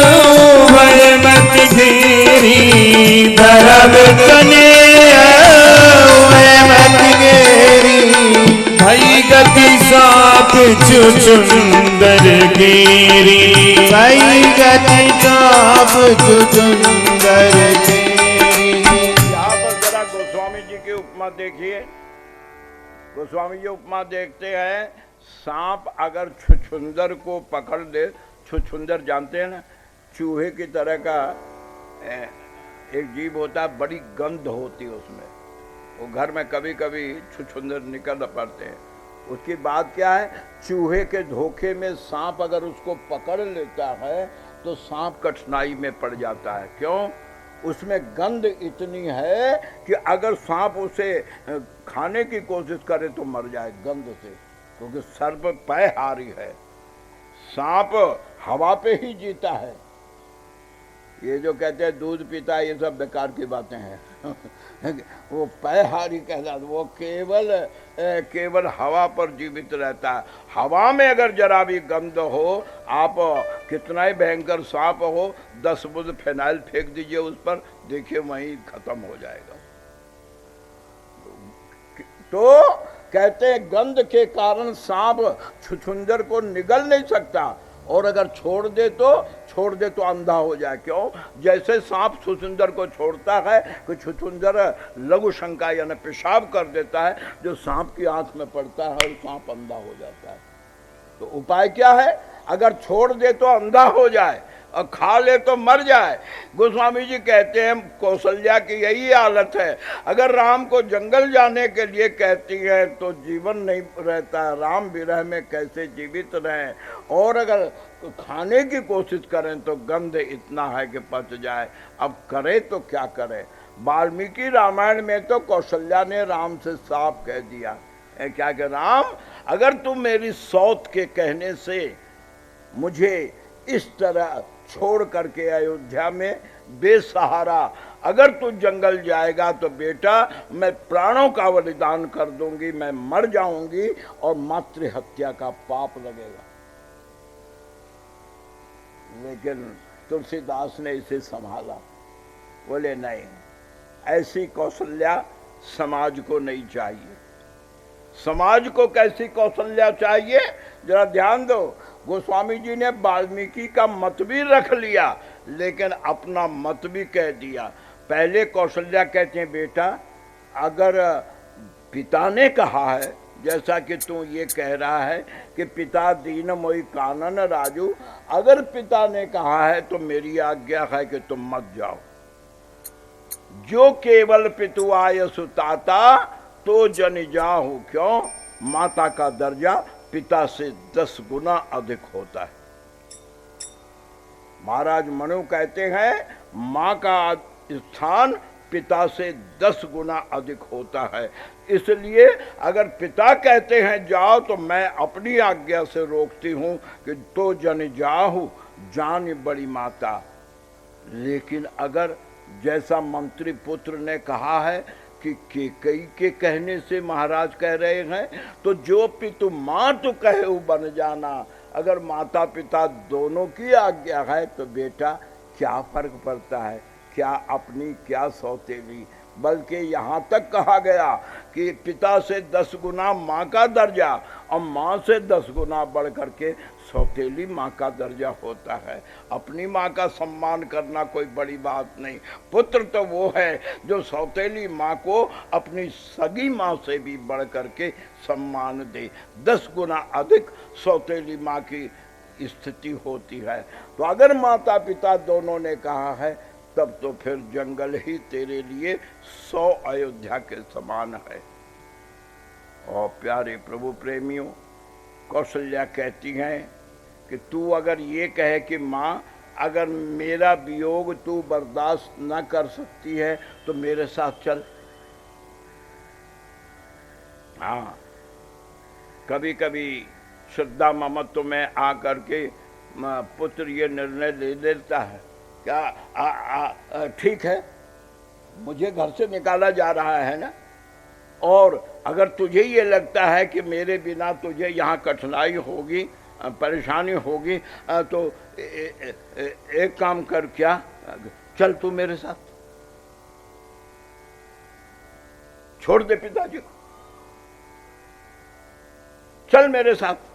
भय मत घेरी, धर्म कन्हैया उभय मति घेरी, भई गति साप चुचुंदर केरी। भई गति साप चुचुंदर केरी। यहाँ पर जरा गोस्वामी जी की उपमा देखिए। गोस्वामी जी उपमा देखते हैं, सांप अगर छुछुंदर को पकड़ दे, छुछुंदर जानते हैं ना, चूहे की तरह का एक जीव होता है, बड़ी गंध होती है उसमें, वो घर में कभी कभी छुछुंदर निकल पड़ते हैं। उसकी बात क्या है, चूहे के धोखे में सांप अगर उसको पकड़ लेता है तो सांप कठिनाई में पड़ जाता है। क्यों? उसमें गंध इतनी है कि अगर सांप उसे खाने की कोशिश करे तो मर जाए गंध से, क्योंकि सर्प पैहारी है। सांप हवा पे ही जीता है। ये जो कहते हैं दूध पीता है, ये सब बेकार की बातें हैं। वो पैहारी कहलाता, वो केवल हवा पर जीवित रहता है। हवा में अगर जरा भी गंध हो, आप कितना ही भयंकर सांप हो, 10 बूंद फिनाइल फेंक दीजिए उस पर, देखिए वहीं खत्म हो जाएगा। तो कहते हैं गंध के कारण सांप छुछुंदर को निगल नहीं सकता, और अगर छोड़ दे तो अंधा हो जाए। क्यों? जैसे सांप छुछुंदर को छोड़ता है कि छुछुंदर लघु शंका यानी पेशाब कर देता है, जो सांप की आंख में पड़ता है और सांप अंधा हो जाता है। तो उपाय क्या है? अगर छोड़ दे तो अंधा हो जाए और खा ले तो मर जाए। गोस्वामी जी कहते हैं कौशल्या की यही हालत है। अगर राम को जंगल जाने के लिए कहती है तो जीवन नहीं रहता, राम विरह में कैसे जीवित रहें, और अगर खाने की कोशिश करें तो गंध इतना है कि पच जाए। अब करे तो क्या करे? वाल्मीकि रामायण में तो कौशल्या ने राम से साफ कह दिया है, क्या कि राम अगर तुम मेरी सौत के कहने से मुझे इस तरह छोड़ करके अयोध्या में बेसहारा अगर तू जंगल जाएगा तो बेटा मैं प्राणों का बलिदान कर दूंगी, मैं मर जाऊंगी और मातृ हत्या का पाप लगेगा। लेकिन तुलसीदास ने इसे संभाला, बोले नहीं, ऐसी कौशल्या समाज को नहीं चाहिए। समाज को कैसी कौशल्या चाहिए? जरा ध्यान दो। गोस्वामी जी ने वाल्मीकि का मत भी रख लिया, लेकिन अपना मत भी कह दिया। पहले कौशल्या कहते हैं बेटा अगर पिता ने कहा है, जैसा कि तू ये कह रहा है कि पिता दीन मोई कानन राजू, अगर पिता ने कहा है तो मेरी आज्ञा है कि तुम मत जाओ। जो केवल पितु आय सुताता तो जन जाहू, क्यों? माता का दर्जा पिता से 10 गुना अधिक होता है। महाराज मनु कहते हैं मां का स्थान पिता से 10 गुना अधिक होता है। इसलिए अगर पिता कहते हैं जाओ तो मैं अपनी आज्ञा से रोकती हूं कि तो जन जाहू, जान बड़ी माता। लेकिन अगर जैसा मंत्री पुत्र ने कहा है कि केकई के कहने से महाराज कह रहे हैं, तो जो पितु मां तो कहे बन जाना। अगर माता पिता दोनों की आज्ञा है तो बेटा क्या फर्क पड़ता है, क्या अपनी क्या सौतेली। बल्कि यहाँ तक कहा गया कि पिता से 10 गुना माँ का दर्जा और माँ से 10 गुना बढ़ करके सौतेली माँ का दर्जा होता है। अपनी माँ का सम्मान करना कोई बड़ी बात नहीं। पुत्र तो वो है जो सौतेली माँ को अपनी सगी माँ से भी बढ़ करके सम्मान दे। 10 गुना अधिक सौतेली माँ की स्थिति होती है। तो अगर माता पिता दोनों ने कहा है तब तो फिर जंगल ही तेरे लिए 100 अयोध्या के समान है। और प्यारे प्रभु प्रेमियों, कौशल्या कहती हैं कि तू अगर ये कहे कि माँ अगर मेरा वियोग तू बर्दाश्त न कर सकती है तो मेरे साथ चल। हाँ, कभी कभी श्रद्धा ममत्व में आकर के पुत्र ये निर्णय ले लेता है क्या ठीक है, मुझे घर से निकाला जा रहा है ना, और अगर तुझे ये लगता है कि मेरे बिना तुझे यहाँ कठिनाई होगी, परेशानी होगी, तो एक काम कर, क्या चल तू मेरे साथ, छोड़ दे पिताजी को, चल मेरे साथ।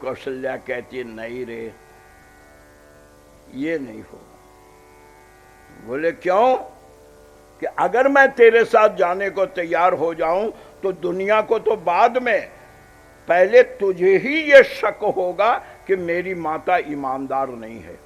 कौशल्या कहती नहीं रे, ये नहीं होगा। बोले क्यों? कि अगर मैं तेरे साथ जाने को तैयार हो जाऊं तो दुनिया को तो बाद में, पहले तुझे ही ये शक होगा कि मेरी माता ईमानदार नहीं है,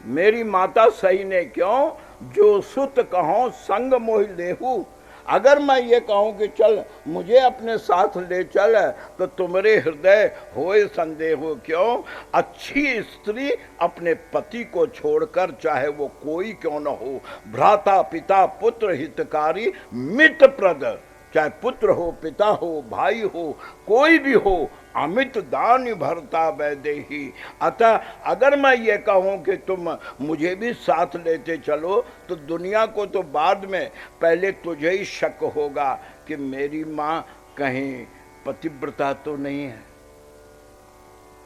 मेरी माता सही ने क्यों, जो सुत कहो संग मोहि लेहू। अगर मैं ये कहूं कि चल मुझे अपने साथ ले चल तो तुम्हारे हृदय होए संदेह हो, क्यों? अच्छी स्त्री अपने पति को छोड़कर चाहे वो कोई क्यों न हो, भ्राता पिता पुत्र हितकारी मित प्रद, चाहे पुत्र हो पिता हो भाई हो कोई भी हो, अमित दान भरता वैदेही। अतः अगर मैं ये कहूँ कि तुम मुझे भी साथ लेते चलो तो दुनिया को तो बाद में, पहले तुझे ही शक होगा कि मेरी माँ कहीं पतिव्रता तो नहीं है,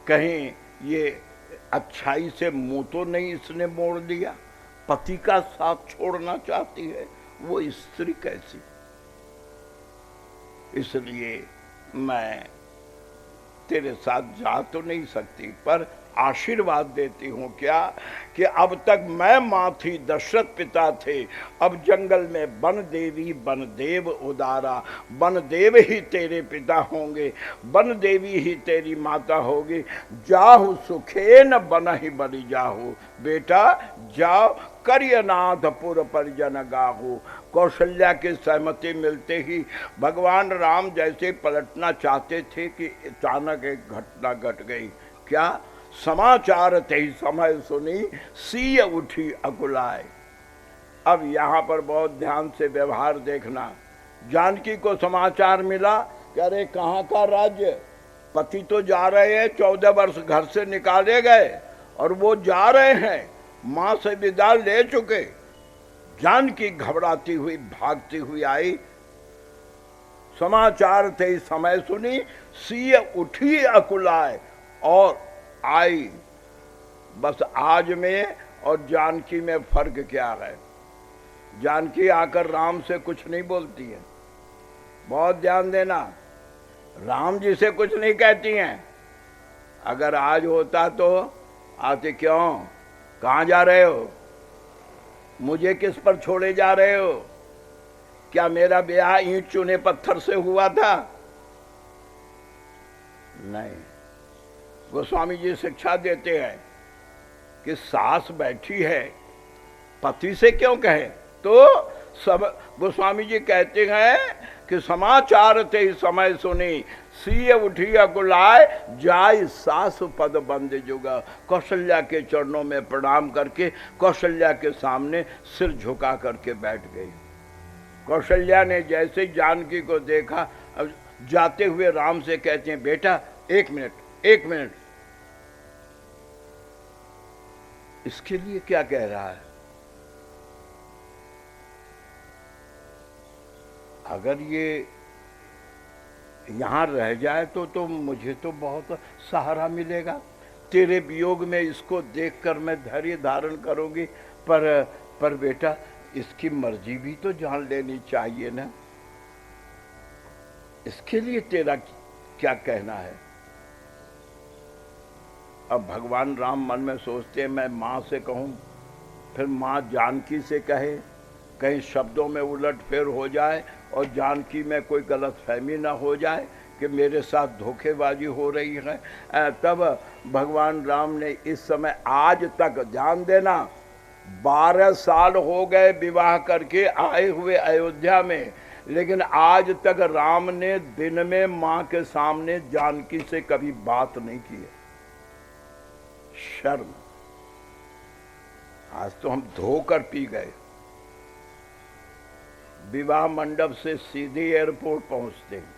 कहीं ये अच्छाई से मुंह तो नहीं इसने मोड़ दिया, पति का साथ छोड़ना चाहती है, वो स्त्री कैसी। इसलिए मैं तेरे साथ जा तो नहीं सकती, पर आशीर्वाद देती हूँ क्या कि अब तक मैं माँ थी, दशरथ पिता थे, अब जंगल में वन देवी वन देव उदारा, वन देव ही तेरे पिता होंगे, वन देवी ही तेरी माता होगी। जाहु सुखे न बन ही बनी जाहु, बेटा जाओ करियनाथपुर परिजन गाहु। कौशल्या की सहमति मिलते ही भगवान राम जैसे पलटना चाहते थे कि अचानक एक घटना घट गई। क्या? समाचार ते ही समय सुनी सिय उठी अकुलाए। अब यहाँ पर बहुत ध्यान से व्यवहार देखना। जानकी को समाचार मिला कि अरे कहाँ का राज्य, पति तो जा रहे हैं, 14 वर्ष घर से निकाले गए और वो जा रहे हैं, माँ से विदा ले चुके। जानकी घबराती हुई भागती हुई आई, समाचार थे ही समय सुनी सिय उठी अकुलाए, और आई। बस आज में और जानकी में फर्क क्या है? जानकी आकर राम से कुछ नहीं बोलती है, बहुत ध्यान देना, राम जी से कुछ नहीं कहती हैं। अगर आज होता तो आते, क्यों, कहाँ जा रहे हो, मुझे किस पर छोड़े जा रहे हो, क्या मेरा ब्याह ईंट चूने पत्थर से हुआ था? नहीं। गोस्वामी जी शिक्षा देते हैं कि सास बैठी है, पति से क्यों कहे? तो सब गोस्वामी जी कहते हैं कि समाचार थे समय सुनी, सीय उठी अकुलाय, जाय सास पद बंद जुगा। कौशल्या के चरणों में प्रणाम करके कौशल्या के सामने सिर झुका करके बैठ गई। कौशल्या ने जैसे जानकी को देखा, अब जाते हुए राम से कहते हैं, बेटा एक मिनट, इसके लिए क्या कह रहा है? अगर ये यहां रह जाए तो मुझे तो बहुत सहारा मिलेगा। तेरे वियोग में इसको देखकर मैं धैर्य धारण करूंगी, पर बेटा इसकी मर्जी भी तो जान लेनी चाहिए ना। इसके लिए तेरा क्या कहना है? अब भगवान राम मन में सोचते हैं, मैं मां से कहूं, फिर मां जानकी से कहे, कहीं शब्दों में उलटफेर हो जाए और जानकी में कोई गलतफहमी ना हो जाए कि मेरे साथ धोखेबाजी हो रही है। तब भगवान राम ने इस समय, आज तक ध्यान देना, 12 साल हो गए विवाह करके आए हुए अयोध्या में, लेकिन आज तक राम ने दिन में मां के सामने जानकी से कभी बात नहीं की है। शर्म। आज तो हम धोकर पी गए। विवाह मंडप से सीधे एयरपोर्ट पहुंचते हैं,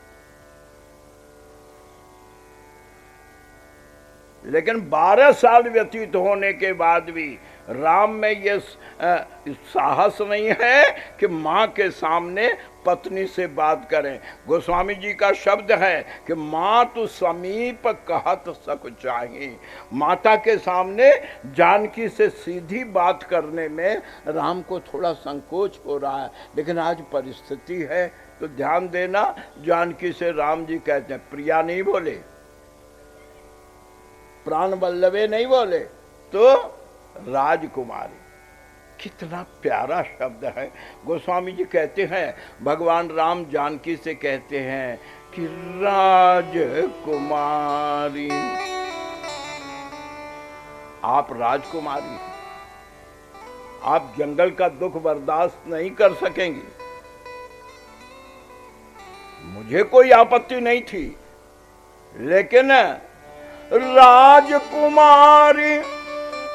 लेकिन 12 साल व्यतीत होने के बाद भी राम में ये साहस नहीं है कि मां के सामने पत्नी से बात करें। गोस्वामी जी का शब्द है कि मां तू समीप कहत सक चाही। माता के सामने जानकी से सीधी बात करने में राम को थोड़ा संकोच हो रहा है, लेकिन आज परिस्थिति है तो ध्यान देना। जानकी से राम जी कहते हैं, प्रिया नहीं बोले, प्राण वल्लभे नहीं बोले, तो राजकुमारी। कितना प्यारा शब्द है। गोस्वामी जी कहते हैं, भगवान राम जानकी से कहते हैं कि राजकुमारी, आप राजकुमारी हैं, आप जंगल का दुख बर्दाश्त नहीं कर सकेंगी। मुझे कोई आपत्ति नहीं थी, लेकिन राजकुमारी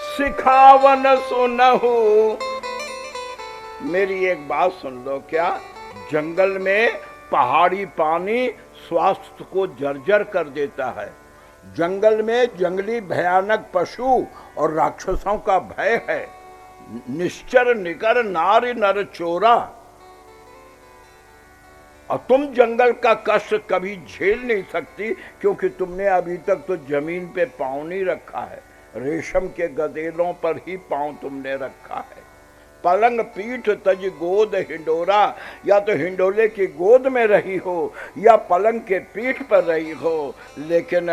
सिखावन सुनहु। मेरी एक बात सुन लो, क्या जंगल में पहाड़ी पानी स्वास्थ्य को जर्जर कर देता है। जंगल में जंगली भयानक पशु और राक्षसों का भय है। निश्चर निकर नारी नर चोरा, और तुम जंगल का कष्ट कभी झेल नहीं सकती, क्योंकि तुमने अभी तक तो जमीन पे पांव नहीं रखा है। रेशम के गदेलों पर ही पांव तुमने रखा है। पलंग पीठ तज गोद हिंडोरा, या तो हिंडोले की गोद में रही हो या पलंग के पीठ पर रही हो, लेकिन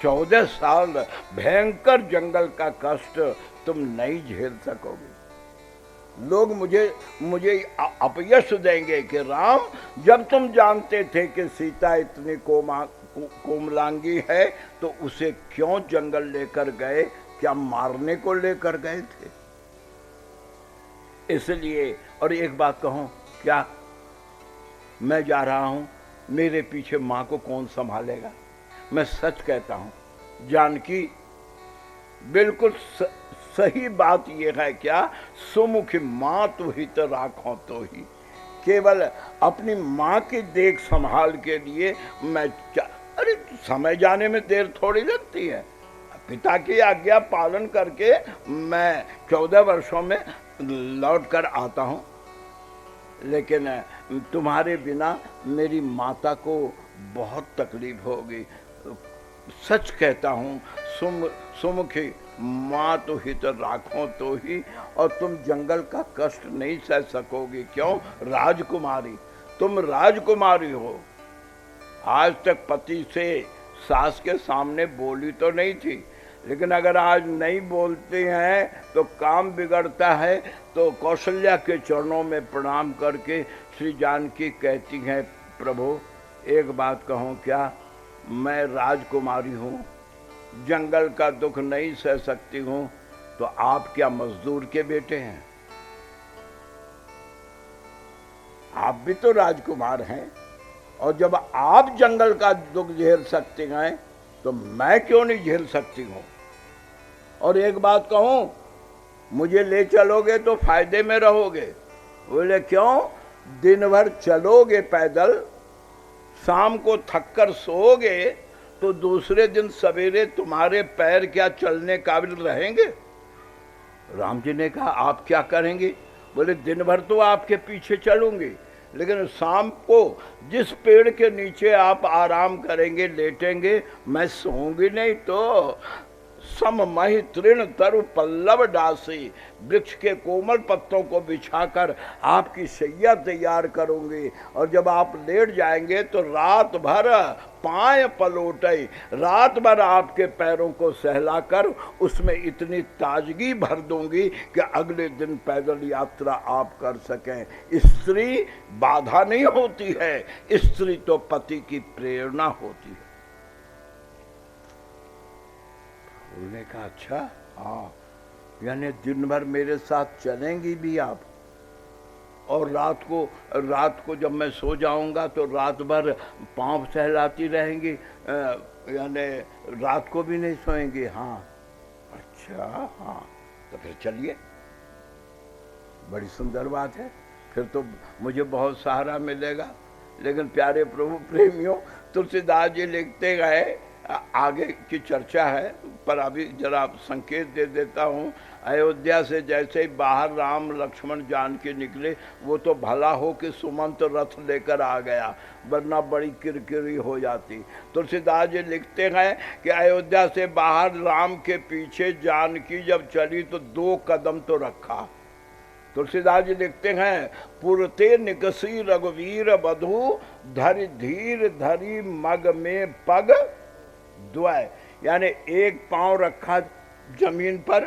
14 साल भयंकर जंगल का कष्ट तुम नहीं झेल सकोगे। लोग मुझे अपयश देंगे कि राम, जब तुम जानते थे कि सीता इतनी कोमलांगी है तो उसे क्यों जंगल लेकर गए? क्या मारने को लेकर गए थे? इसलिए, और एक बात कहूं, क्या मैं जा रहा हूं, मेरे पीछे मां को कौन संभालेगा? मैं सच कहता हूं, जानकी बिल्कुल सही बात यह है, क्या सुमुखी मां तू हित राखो तो ही। केवल अपनी मां की देख संभाल के लिए मैं अरे समय जाने में देर थोड़ी लगती है। पिता की आज्ञा पालन करके मैं 14 वर्षों में लौट कर आता हूं, लेकिन तुम्हारे बिना मेरी माता को बहुत तकलीफ होगी। सच कहता हूं, सुमुखी मां तो हित राखो तो ही, और तुम जंगल का कष्ट नहीं सह सकोगी। क्यों? राजकुमारी, तुम राजकुमारी हो। आज तक पति से सास के सामने बोली तो नहीं थी, लेकिन अगर आज नहीं बोलते हैं तो काम बिगड़ता है। तो कौशल्या के चरणों में प्रणाम करके श्री जानकी कहती हैं, प्रभु एक बात कहूँ क्या, मैं राजकुमारी हूँ, जंगल का दुख नहीं सह सकती हूँ, तो आप क्या मजदूर के बेटे हैं? आप भी तो राजकुमार हैं, और जब आप जंगल का दुख झेल सकते हैं तो मैं क्यों नहीं झेल सकती हूँ? और एक बात कहूँ, मुझे ले चलोगे तो फायदे में रहोगे। बोले क्यों? दिन भर चलोगे पैदल, शाम को थककर सोओगे, तो दूसरे दिन सवेरे तुम्हारे पैर क्या चलने काबिल रहेंगे? राम जी ने कहा आप क्या करेंगे? बोले दिन भर तो आपके पीछे चलूंगी, लेकिन शाम को जिस पेड़ के नीचे आप आराम करेंगे, लेटेंगे, मैं सोऊंगी नहीं। तो सममहि तृण तरु पल्लव डासी, वृक्ष के कोमल पत्तों को बिछाकर आपकी शैया तैयार करूंगी, और जब आप लेट जाएंगे तो रात भर पाय पलोटे, रात भर आपके पैरों को सहलाकर उसमें इतनी ताजगी भर दूंगी कि अगले दिन पैदल यात्रा आप कर सकें। स्त्री बाधा नहीं होती है, स्त्री तो पति की प्रेरणा होती है। उन्होंने कहा अच्छा, हाँ, यानी दिन भर मेरे साथ चलेंगी भी आप, और रात को जब मैं सो जाऊंगा तो रात भर पाँव सहलाती रहेंगी, यानी रात को भी नहीं सोएंगी? हाँ। अच्छा, हाँ, तो फिर चलिए, बड़ी सुंदर बात है, फिर तो मुझे बहुत सहारा मिलेगा। लेकिन प्यारे प्रभु प्रेमियों, तुलसीदास जी लिखते गए, आगे की चर्चा है पर अभी जरा संकेत दे देता हूँ। अयोध्या से जैसे ही बाहर राम लक्ष्मण जानकी निकले, वो तो भला हो कि सुमंत रथ लेकर आ गया, वरना बड़ी किरकिरी हो जाती। तुलसीदास जी लिखते हैं कि अयोध्या से बाहर राम के पीछे जानकी जब चली तो 2 कदम तो रखा। तुलसीदास जी लिखते हैं, पुरते निकसी रघुवीर वधु, धरि धीर धरी मग में पग द्वय, यानी एक पांव रखा जमीन पर,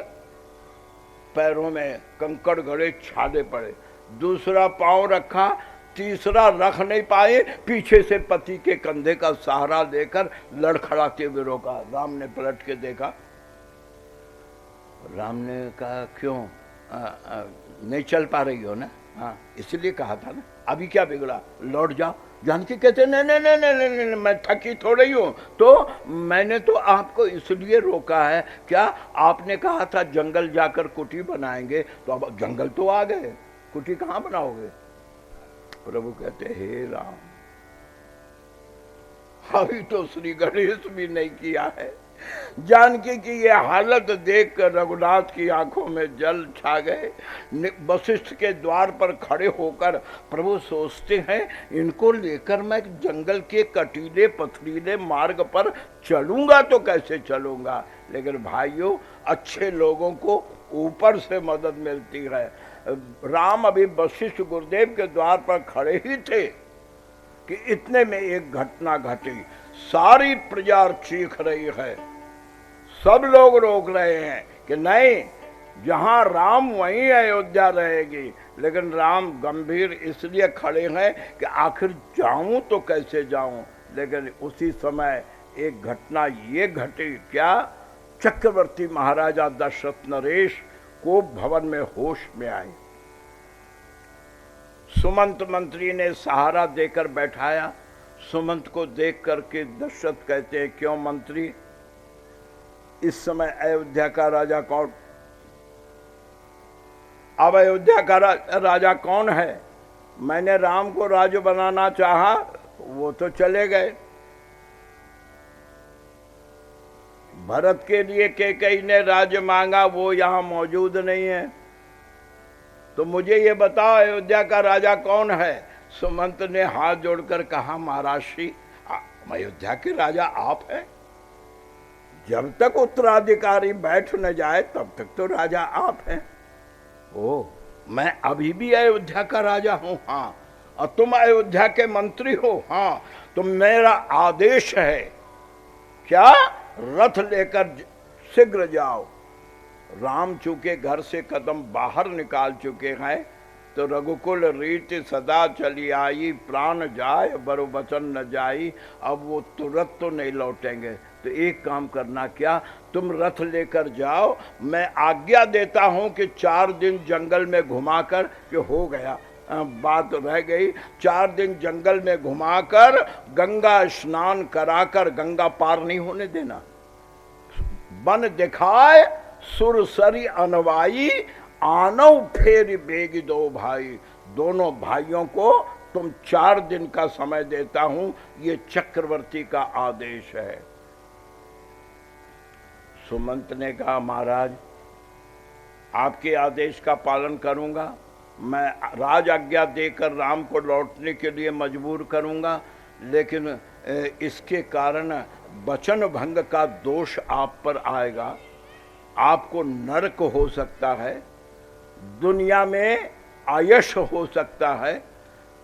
पैरों में कंकड़ गड़े छाले पड़े, दूसरा पांव रखा, तीसरा रख नहीं पाए, पीछे से पति के कंधे का सहारा लेकर लड़खड़ाते हुए रोका। राम ने पलट के देखा, राम ने कहा क्यों नहीं चल पा रही हो ना? हाँ, इसलिए कहा था ना, अभी क्या बिगड़ा, लौट जाओ। जानकी कहते नहीं नहीं नहीं नहीं नहीं, मैं थकी थोड़ी हूँ, तो मैंने तो आपको इसलिए रोका है। क्या आपने कहा था जंगल जाकर कुटी बनाएंगे, तो अब जंगल तो आ गए, कुटी कहाँ बनाओगे? प्रभु कहते हे राम, अभी तो श्री गणेश भी नहीं किया है। जानकी की ये हालत देखकर रघुनाथ की आंखों में जल छा गए। वशिष्ठ के द्वार पर खड़े होकर प्रभु सोचते हैं, इनको लेकर मैं जंगल के कटीले पथरीले मार्ग पर चलूंगा तो कैसे चलूंगा? लेकिन भाइयों, अच्छे लोगों को ऊपर से मदद मिलती है। राम अभी वशिष्ठ गुरुदेव के द्वार पर खड़े ही थे कि इतने में एक घटना घटी। सारी प्रजा चीख रही है, सब लोग रोक रहे हैं कि नहीं, जहां राम वहीं अयोध्या रहेगी। लेकिन राम गंभीर इसलिए खड़े हैं कि आखिर जाऊं तो कैसे जाऊं। लेकिन उसी समय एक घटना ये घटी, क्या? चक्रवर्ती महाराजा दशरथ नरेश को भवन में होश में आए। सुमंत मंत्री ने सहारा देकर बैठाया। सुमंत को देख करके दशरथ कहते हैं, क्यों मंत्री, इस समय अयोध्या का राजा कौन? अब अयोध्या का राजा कौन है? मैंने राम को राजा बनाना चाहा, वो तो चले गए। भरत के लिए कैकेयी ने राज्य मांगा, वो यहां मौजूद नहीं है। तो मुझे ये बताओ अयोध्या का राजा कौन है? सुमंत ने हाथ जोड़कर कहा, महाराज श्री, अयोध्या के राजा आप हैं। जब तक उत्तराधिकारी बैठ न जाए तब तक तो राजा आप हैं। ओ, मैं अभी भी अयोध्या का राजा हूं। हाँ, और तुम अयोध्या के मंत्री हो। हाँ, तो मेरा आदेश है, क्या? रथ लेकर शीघ्र जाओ। राम चूंकि घर से कदम बाहर निकाल चुके हैं तो रघुकुल रीति सदा चली आई, प्राण जाए बरो वचन न जाई। अब वो तुरंत तो नहीं लौटेंगे, तो एक काम करना, क्या तुम रथ लेकर जाओ, मैं आज्ञा देता हूं कि 4 दिन जंगल में घुमाकर, कि हो गया बात रह गई, 4 दिन जंगल में घुमाकर गंगा स्नान कराकर, गंगा पार नहीं होने देना। बन दिखाए सुरसरी अनवाई, आनव फेर बेग दो भाई। दोनों भाइयों को तुम 4 दिन का समय देता हूं, ये चक्रवर्ती का आदेश है। सुमंत ने कहा, महाराज आपके आदेश का पालन करूंगा, मैं राज आज्ञा देकर राम को लौटने के लिए मजबूर करूंगा, लेकिन इसके कारण वचन भंग का दोष आप पर आएगा, आपको नरक हो सकता है, दुनिया में आयश हो सकता है।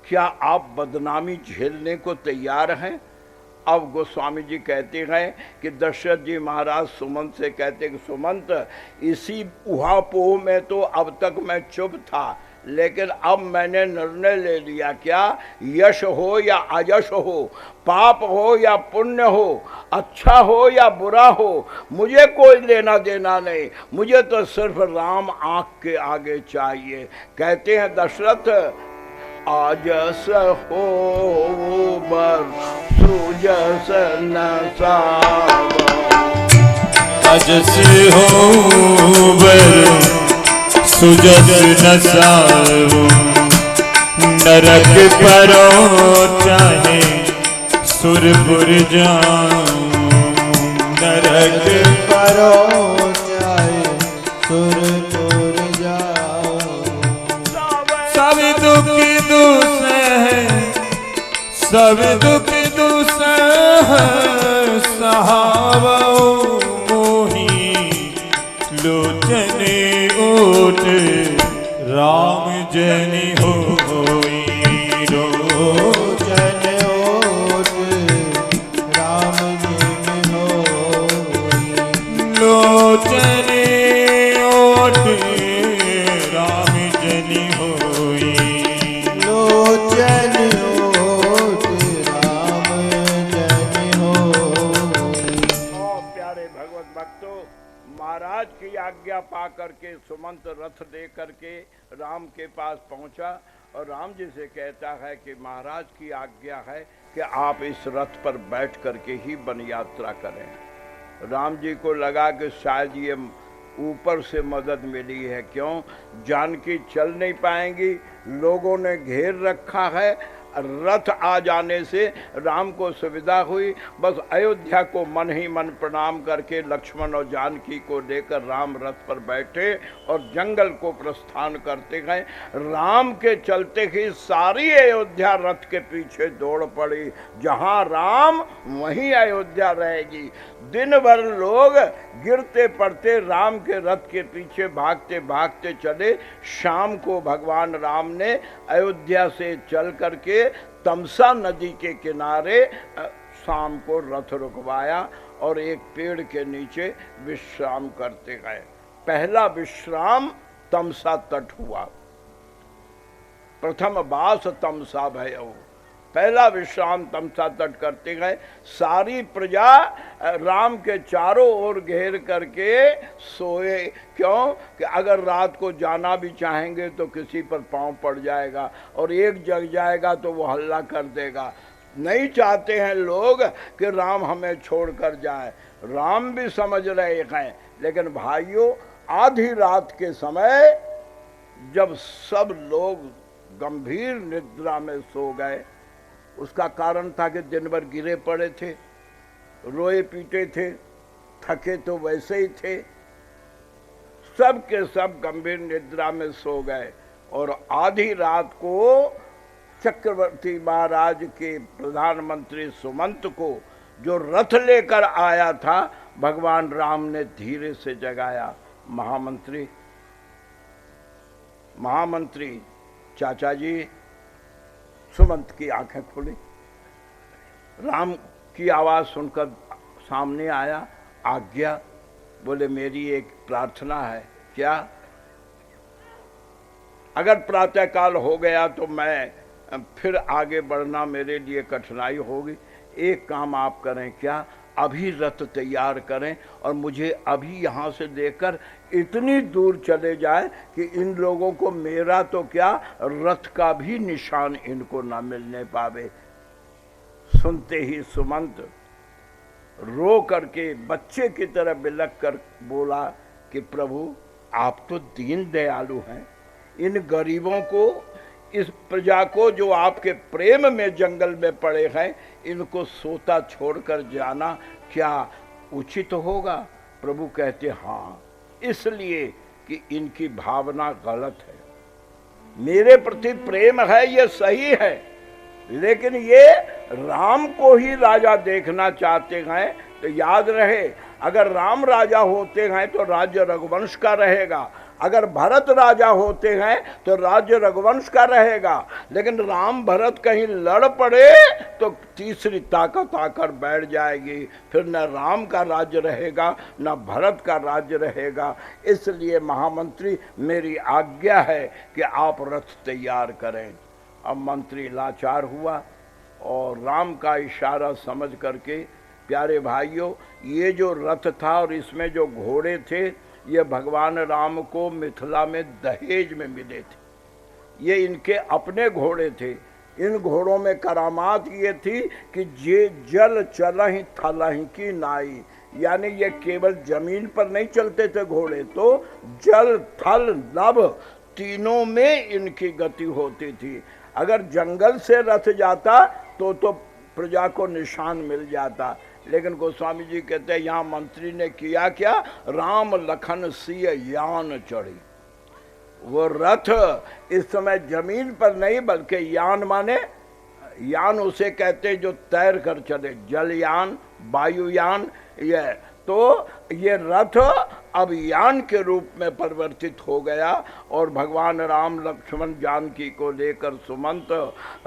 क्या आप बदनामी झेलने को तैयार हैं? अब गोस्वामी जी कहते हैं कि दशरथ जी महाराज सुमंत से कहते कि सुमंत, इसी उहापोह में तो अब तक मैं चुप था, लेकिन अब मैंने निर्णय ले लिया, क्या यश हो या अयश हो, पाप हो या पुण्य हो, अच्छा हो या बुरा हो, मुझे कोई लेना देना नहीं, मुझे तो सिर्फ राम आंख के आगे चाहिए। कहते हैं दशरथ, आजस हो बर सुजस न सावा, अजस हो बर सुजस न सावो, नरक परो चाहे सुरपुर जाऊं, नरक परो चाहे सुरपुर जाऊं। सब दुख दुसह, सब दुख दुसह सहावो, मोही लोचने ओट राम जनि होई, लोचन ओट राम जनि होई, लोचने ओट राम जनि होई, लोचन ओट राम जनि होई। प्यारे भगवत भक्तों, महाराज की आज्ञा पा करके सुमंत रथ दे करके राम के पास पहुंचा और राम जी से कहता है कि महाराज की आज्ञा है कि आप इस रथ पर बैठ करके ही वन यात्रा करें। राम जी को लगा कि शायद ये ऊपर से मदद मिली है, क्यों, जानकी चल नहीं पाएंगी, लोगों ने घेर रखा है। रथ आ जाने से राम को सुविधा हुई, बस अयोध्या को मन ही मन प्रणाम करके लक्ष्मण और जानकी को लेकर राम रथ पर बैठे और जंगल को प्रस्थान करते गए। राम के चलते ही सारी अयोध्या रथ के पीछे दौड़ पड़ी, जहां राम वहीं अयोध्या रहेगी। दिन भर लोग गिरते पड़ते राम के रथ के पीछे भागते भागते चले। शाम को भगवान राम ने अयोध्या से चल करके तमसा नदी के किनारे शाम को रथ रुकवाया और एक पेड़ के नीचे विश्राम करते गए। पहला विश्राम तमसा तट हुआ, प्रथम बास तमसा भयो, पहला विश्राम तमसा तट करते गए। सारी प्रजा राम के चारों ओर घेर करके सोए, क्यों कि अगर रात को जाना भी चाहेंगे तो किसी पर पांव पड़ जाएगा और एक जग जाएगा तो वो हल्ला कर देगा। नहीं चाहते हैं लोग कि राम हमें छोड़कर जाए, राम भी समझ रहे हैं। लेकिन भाइयों, आधी रात के समय जब सब लोग गंभीर निद्रा में सो गए, उसका कारण था कि दिन भर गिरे पड़े थे, रोए पीटे थे, थके तो वैसे ही थे, सब के सब गंभीर निद्रा में सो गए। और आधी रात को चक्रवर्ती महाराज के प्रधानमंत्री सुमंत को, जो रथ लेकर आया था, भगवान राम ने धीरे से जगाया। महामंत्री, महामंत्री चाचा जी। सुमंत की आंखें खुली, राम की आवाज सुनकर सामने आया, आज्ञा। बोले मेरी एक प्रार्थना है। क्या? अगर प्रातःकाल हो गया तो मैं फिर आगे बढ़ना मेरे लिए कठिनाई होगी। एक काम आप करें, क्या? अभी रथ तैयार करें और मुझे अभी यहाँ से लेकर इतनी दूर चले जाए कि इन लोगों को मेरा तो क्या, रथ का भी निशान इनको ना मिलने पावे। सुनते ही सुमंत रो करके बच्चे की तरह बिलख कर बोला कि प्रभु आप तो दीन दयालु हैं, इन गरीबों को, इस प्रजा को जो आपके प्रेम में जंगल में पड़े हैं, इनको सोता छोड़कर जाना क्या उचित होगा? प्रभु कहते हाँ, इसलिए कि इनकी भावना गलत है। मेरे प्रति प्रेम है ये सही है, लेकिन ये राम को ही राजा देखना चाहते हैं। तो याद रहे, अगर राम राजा होते हैं तो राज्य रघुवंश का रहेगा, अगर भरत राजा होते हैं तो राज्य रघुवंश का रहेगा। लेकिन राम भरत कहीं लड़ पड़े तो तीसरी ताकत आकर बैठ जाएगी, फिर न राम का राज्य रहेगा न भरत का राज्य रहेगा। इसलिए महामंत्री मेरी आज्ञा है कि आप रथ तैयार करें। अब मंत्री लाचार हुआ और राम का इशारा समझ करके, प्यारे भाइयों, ये जो रथ था और इसमें जो घोड़े थे, ये भगवान राम को मिथिला में दहेज में मिले थे। ये इनके अपने घोड़े थे। इन घोड़ों में करामात ये थी कि जे जल चलहि थलहि की नाई, यानी ये केवल जमीन पर नहीं चलते थे घोड़े, तो जल थल नभ तीनों में इनकी गति होती थी। अगर जंगल से रथ जाता तो प्रजा को निशान मिल जाता, लेकिन गोस्वामी जी कहते हैं यहाँ मंत्री ने किया क्या? राम लखन सिय यान चढ़ी। वो रथ इस समय जमीन पर नहीं बल्कि यान, माने यान उसे कहते जो तैर कर चले, जलयान, वायुयान। ये तो ये रथ अब यान के रूप में परिवर्तित हो गया और भगवान राम लक्ष्मण जानकी को लेकर सुमंत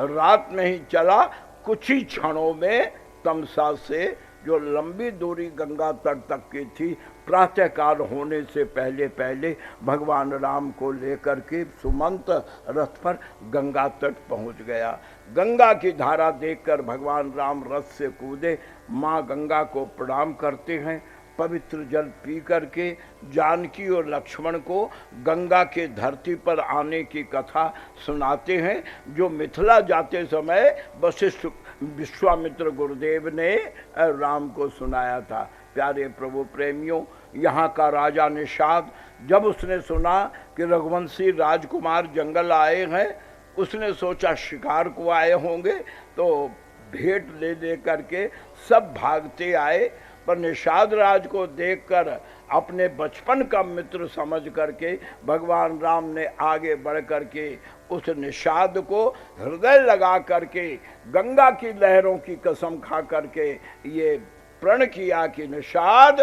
रात में ही चला। कुछ ही क्षणों में तमसा से जो लंबी दूरी गंगा तट तक की थी, प्रातःकाल होने से पहले पहले भगवान राम को लेकर के सुमंत रथ पर गंगा तट पहुंच गया। गंगा की धारा देखकर भगवान राम रथ से कूदे, माँ गंगा को प्रणाम करते हैं, पवित्र जल पी करके जानकी और लक्ष्मण को गंगा के धरती पर आने की कथा सुनाते हैं, जो मिथिला जाते समय वशिष्ठ विश्वामित्र गुरुदेव ने राम को सुनाया था। प्यारे प्रभु प्रेमियों, यहाँ का राजा निषाद जब उसने सुना कि रघुवंशी राजकुमार जंगल आए हैं, उसने सोचा शिकार को आए होंगे, तो भेंट ले ले करके सब भागते आए। पर निषाद राज को देखकर अपने बचपन का मित्र समझ करके भगवान राम ने आगे बढ़ करके उस निषाद को हृदय लगा करके गंगा की लहरों की कसम खा करके ये प्रण किया कि निषाद,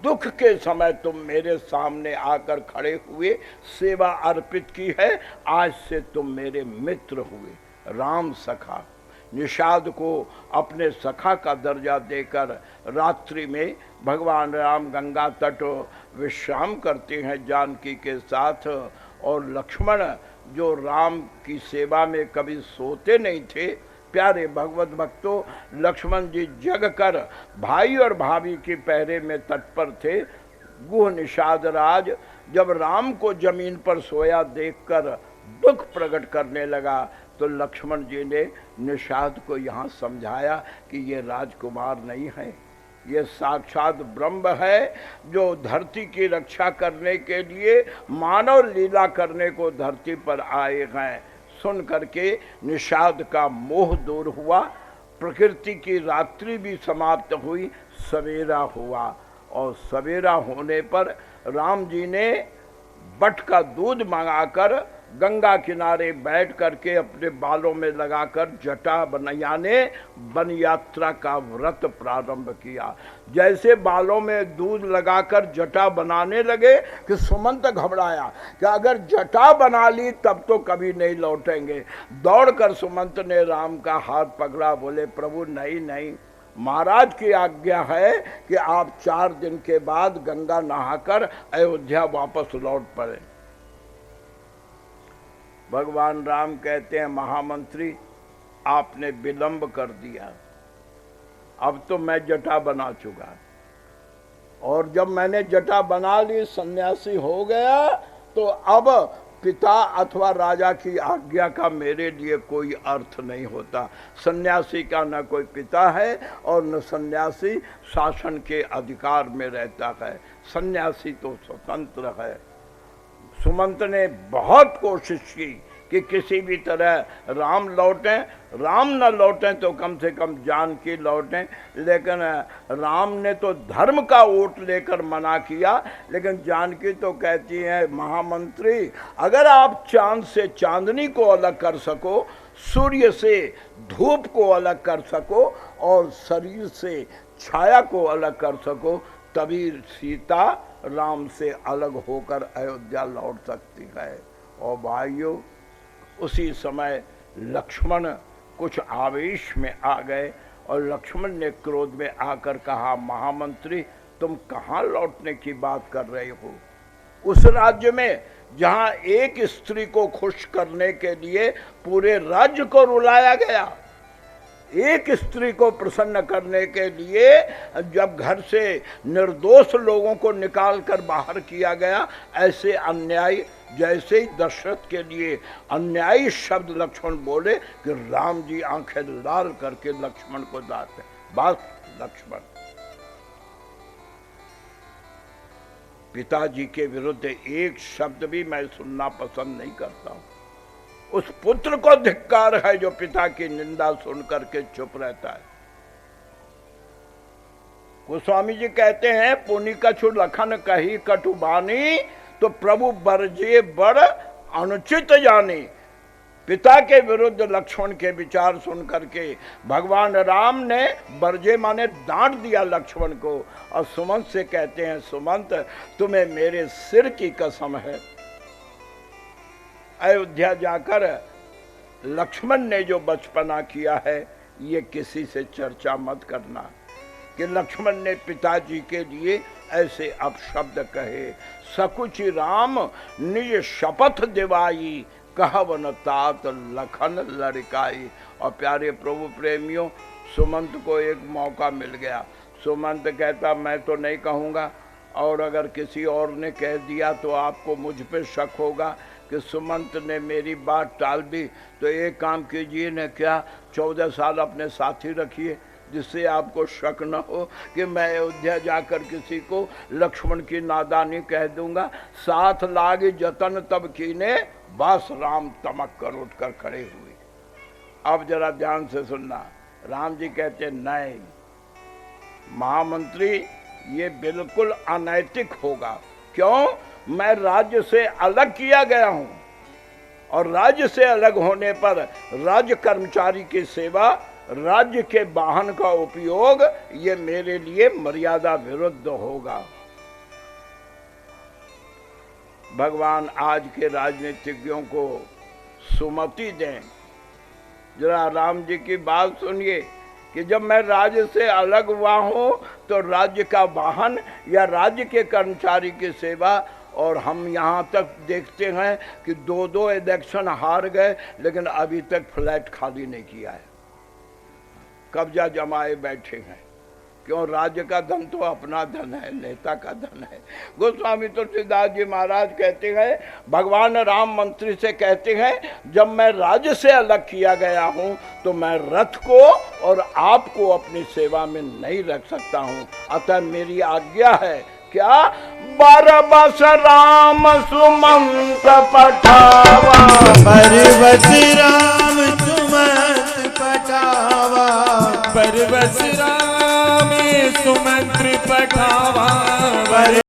दुख के समय तुम मेरे सामने आकर खड़े हुए, सेवा अर्पित की है, आज से तुम मेरे मित्र हुए। राम सखा निषाद को अपने सखा का दर्जा देकर रात्रि में भगवान राम गंगा तट विश्राम करते हैं जानकी के साथ। और लक्ष्मण जो राम की सेवा में कभी सोते नहीं थे, प्यारे भगवत भक्तों, लक्ष्मण जी जग कर भाई और भाभी के पहरे में तत्पर थे। गुह निषाद राज जब राम को जमीन पर सोया देखकर दुख प्रकट करने लगा, तो लक्ष्मण जी ने निषाद को यहाँ समझाया कि ये राजकुमार नहीं है, ये साक्षात ब्रह्म है, जो धरती की रक्षा करने के लिए मानव लीला करने को धरती पर आए हैं। सुन करके निषाद का मोह दूर हुआ, प्रकृति की रात्रि भी समाप्त हुई, सवेरा हुआ। और सवेरा होने पर राम जी ने बट का दूध मंगाकर गंगा किनारे बैठ करके अपने बालों में लगाकर जटा बनाने वन यात्रा का व्रत प्रारंभ किया। जैसे बालों में दूध लगाकर जटा बनाने लगे कि सुमंत घबराया कि अगर जटा बना ली तब तो कभी नहीं लौटेंगे। दौड़कर सुमंत ने राम का हाथ पकड़ा, बोले प्रभु नहीं नहीं, महाराज की आज्ञा है कि आप 4 दिन के बाद गंगा नहाकर अयोध्या वापस लौट पड़े। भगवान राम कहते हैं, महामंत्री आपने विलंब कर दिया, अब तो मैं जटा बना चुका, और जब मैंने जटा बना ली, सन्यासी हो गया, तो अब पिता अथवा राजा की आज्ञा का मेरे लिए कोई अर्थ नहीं होता। सन्यासी का न कोई पिता है और न सन्यासी शासन के अधिकार में रहता है। सन्यासी तो स्वतंत्र है। सुमंत ने बहुत कोशिश की कि किसी भी तरह राम लौटें, राम न लौटें तो कम से कम जानकी लौटें, लेकिन राम ने तो धर्म का वोट लेकर मना किया। लेकिन जानकी तो कहती है, महामंत्री अगर आप चांद से चांदनी को अलग कर सको, सूर्य से धूप को अलग कर सको और शरीर से छाया को अलग कर सको, तभी सीता राम से अलग होकर अयोध्या लौट सकती है। और भाइयों, उसी समय लक्ष्मण कुछ आवेश में आ गए और लक्ष्मण ने क्रोध में आकर कहा, महामंत्री तुम कहाँ लौटने की बात कर रहे हो? उस राज्य में जहाँ एक स्त्री को खुश करने के लिए पूरे राज्य को रुलाया गया, एक स्त्री को प्रसन्न करने के लिए जब घर से निर्दोष लोगों को निकाल कर बाहर किया गया, ऐसे अन्याय, जैसे ही दशरथ के लिए अन्यायी शब्द लक्ष्मण बोले कि राम जी आंखें लाल करके लक्ष्मण को डांटे, बस लक्ष्मण, पिताजी के विरुद्ध एक शब्द भी मैं सुनना पसंद नहीं करता हूं। उस पुत्र को धिक्कार है जो पिता की निंदा सुन करके चुप रहता है। गोस्वामी जी कहते हैं, पुनि कछु लखन कही कटुबानी, तो प्रभु बरजे बड़ अनुचित जानी। पिता के विरुद्ध लक्ष्मण के विचार सुन करके भगवान राम ने बरजे माने डांट दिया लक्ष्मण को, और सुमंत से कहते हैं, सुमंत तुम्हें मेरे सिर की कसम है, अयोध्या जाकर लक्ष्मण ने जो बचपना किया है ये किसी से चर्चा मत करना कि लक्ष्मण ने पिताजी के लिए ऐसे अपशब्द कहे। सकुचि राम निज शपथ दिवाई, कहवन तात लखन लड़काई। और प्यारे प्रभु प्रेमियों, सुमंत को एक मौका मिल गया। सुमंत कहता, मैं तो नहीं कहूँगा, और अगर किसी और ने कह दिया तो आपको मुझ पे शक होगा कि सुमंत ने मेरी बात टाल दी। तो एक काम कीजिए न, क्या 14 साल अपने साथी रखिए, जिससे आपको शक न हो कि मैं अयोध्या जाकर किसी को लक्ष्मण की नादानी कह दूंगा। साथ लागे जतन तब कीने, बस राम तमक कर उठकर खड़े हुए। अब जरा ध्यान से सुनना, राम जी कहते, नहीं महामंत्री, ये बिल्कुल अनैतिक होगा। क्यों? मैं राज्य से अलग किया गया हूं, और राज्य से अलग होने पर राज्य कर्मचारी की सेवा, राज्य के वाहन का उपयोग, ये मेरे लिए मर्यादा विरुद्ध होगा। भगवान आज के राजनीतिज्ञों को सुमति दें। जरा राम जी की बात सुनिए कि जब मैं राज्य से अलग हुआ हूं तो राज्य का वाहन या राज्य के कर्मचारी की सेवा, और हम यहाँ तक देखते हैं कि 2 इलेक्शन हार गए लेकिन अभी तक फ्लैट खाली नहीं किया है, कब्जा जमाए बैठे हैं। क्यों? राज्य का धन तो अपना धन है, नेता का धन है। गोस्वामी तुलसीदास जी महाराज कहते हैं, भगवान राम मंत्री से कहते हैं, जब मैं राज्य से अलग किया गया हूं तो मैं रथ को और आपको अपनी सेवा में नहीं रख सकता हूं, अतः मेरी आज्ञा है। क्या? बरबस राम सुमंत पठावा, बरबस राम सुमंत पठावा, बरबस राम सुमंत्र पठावा।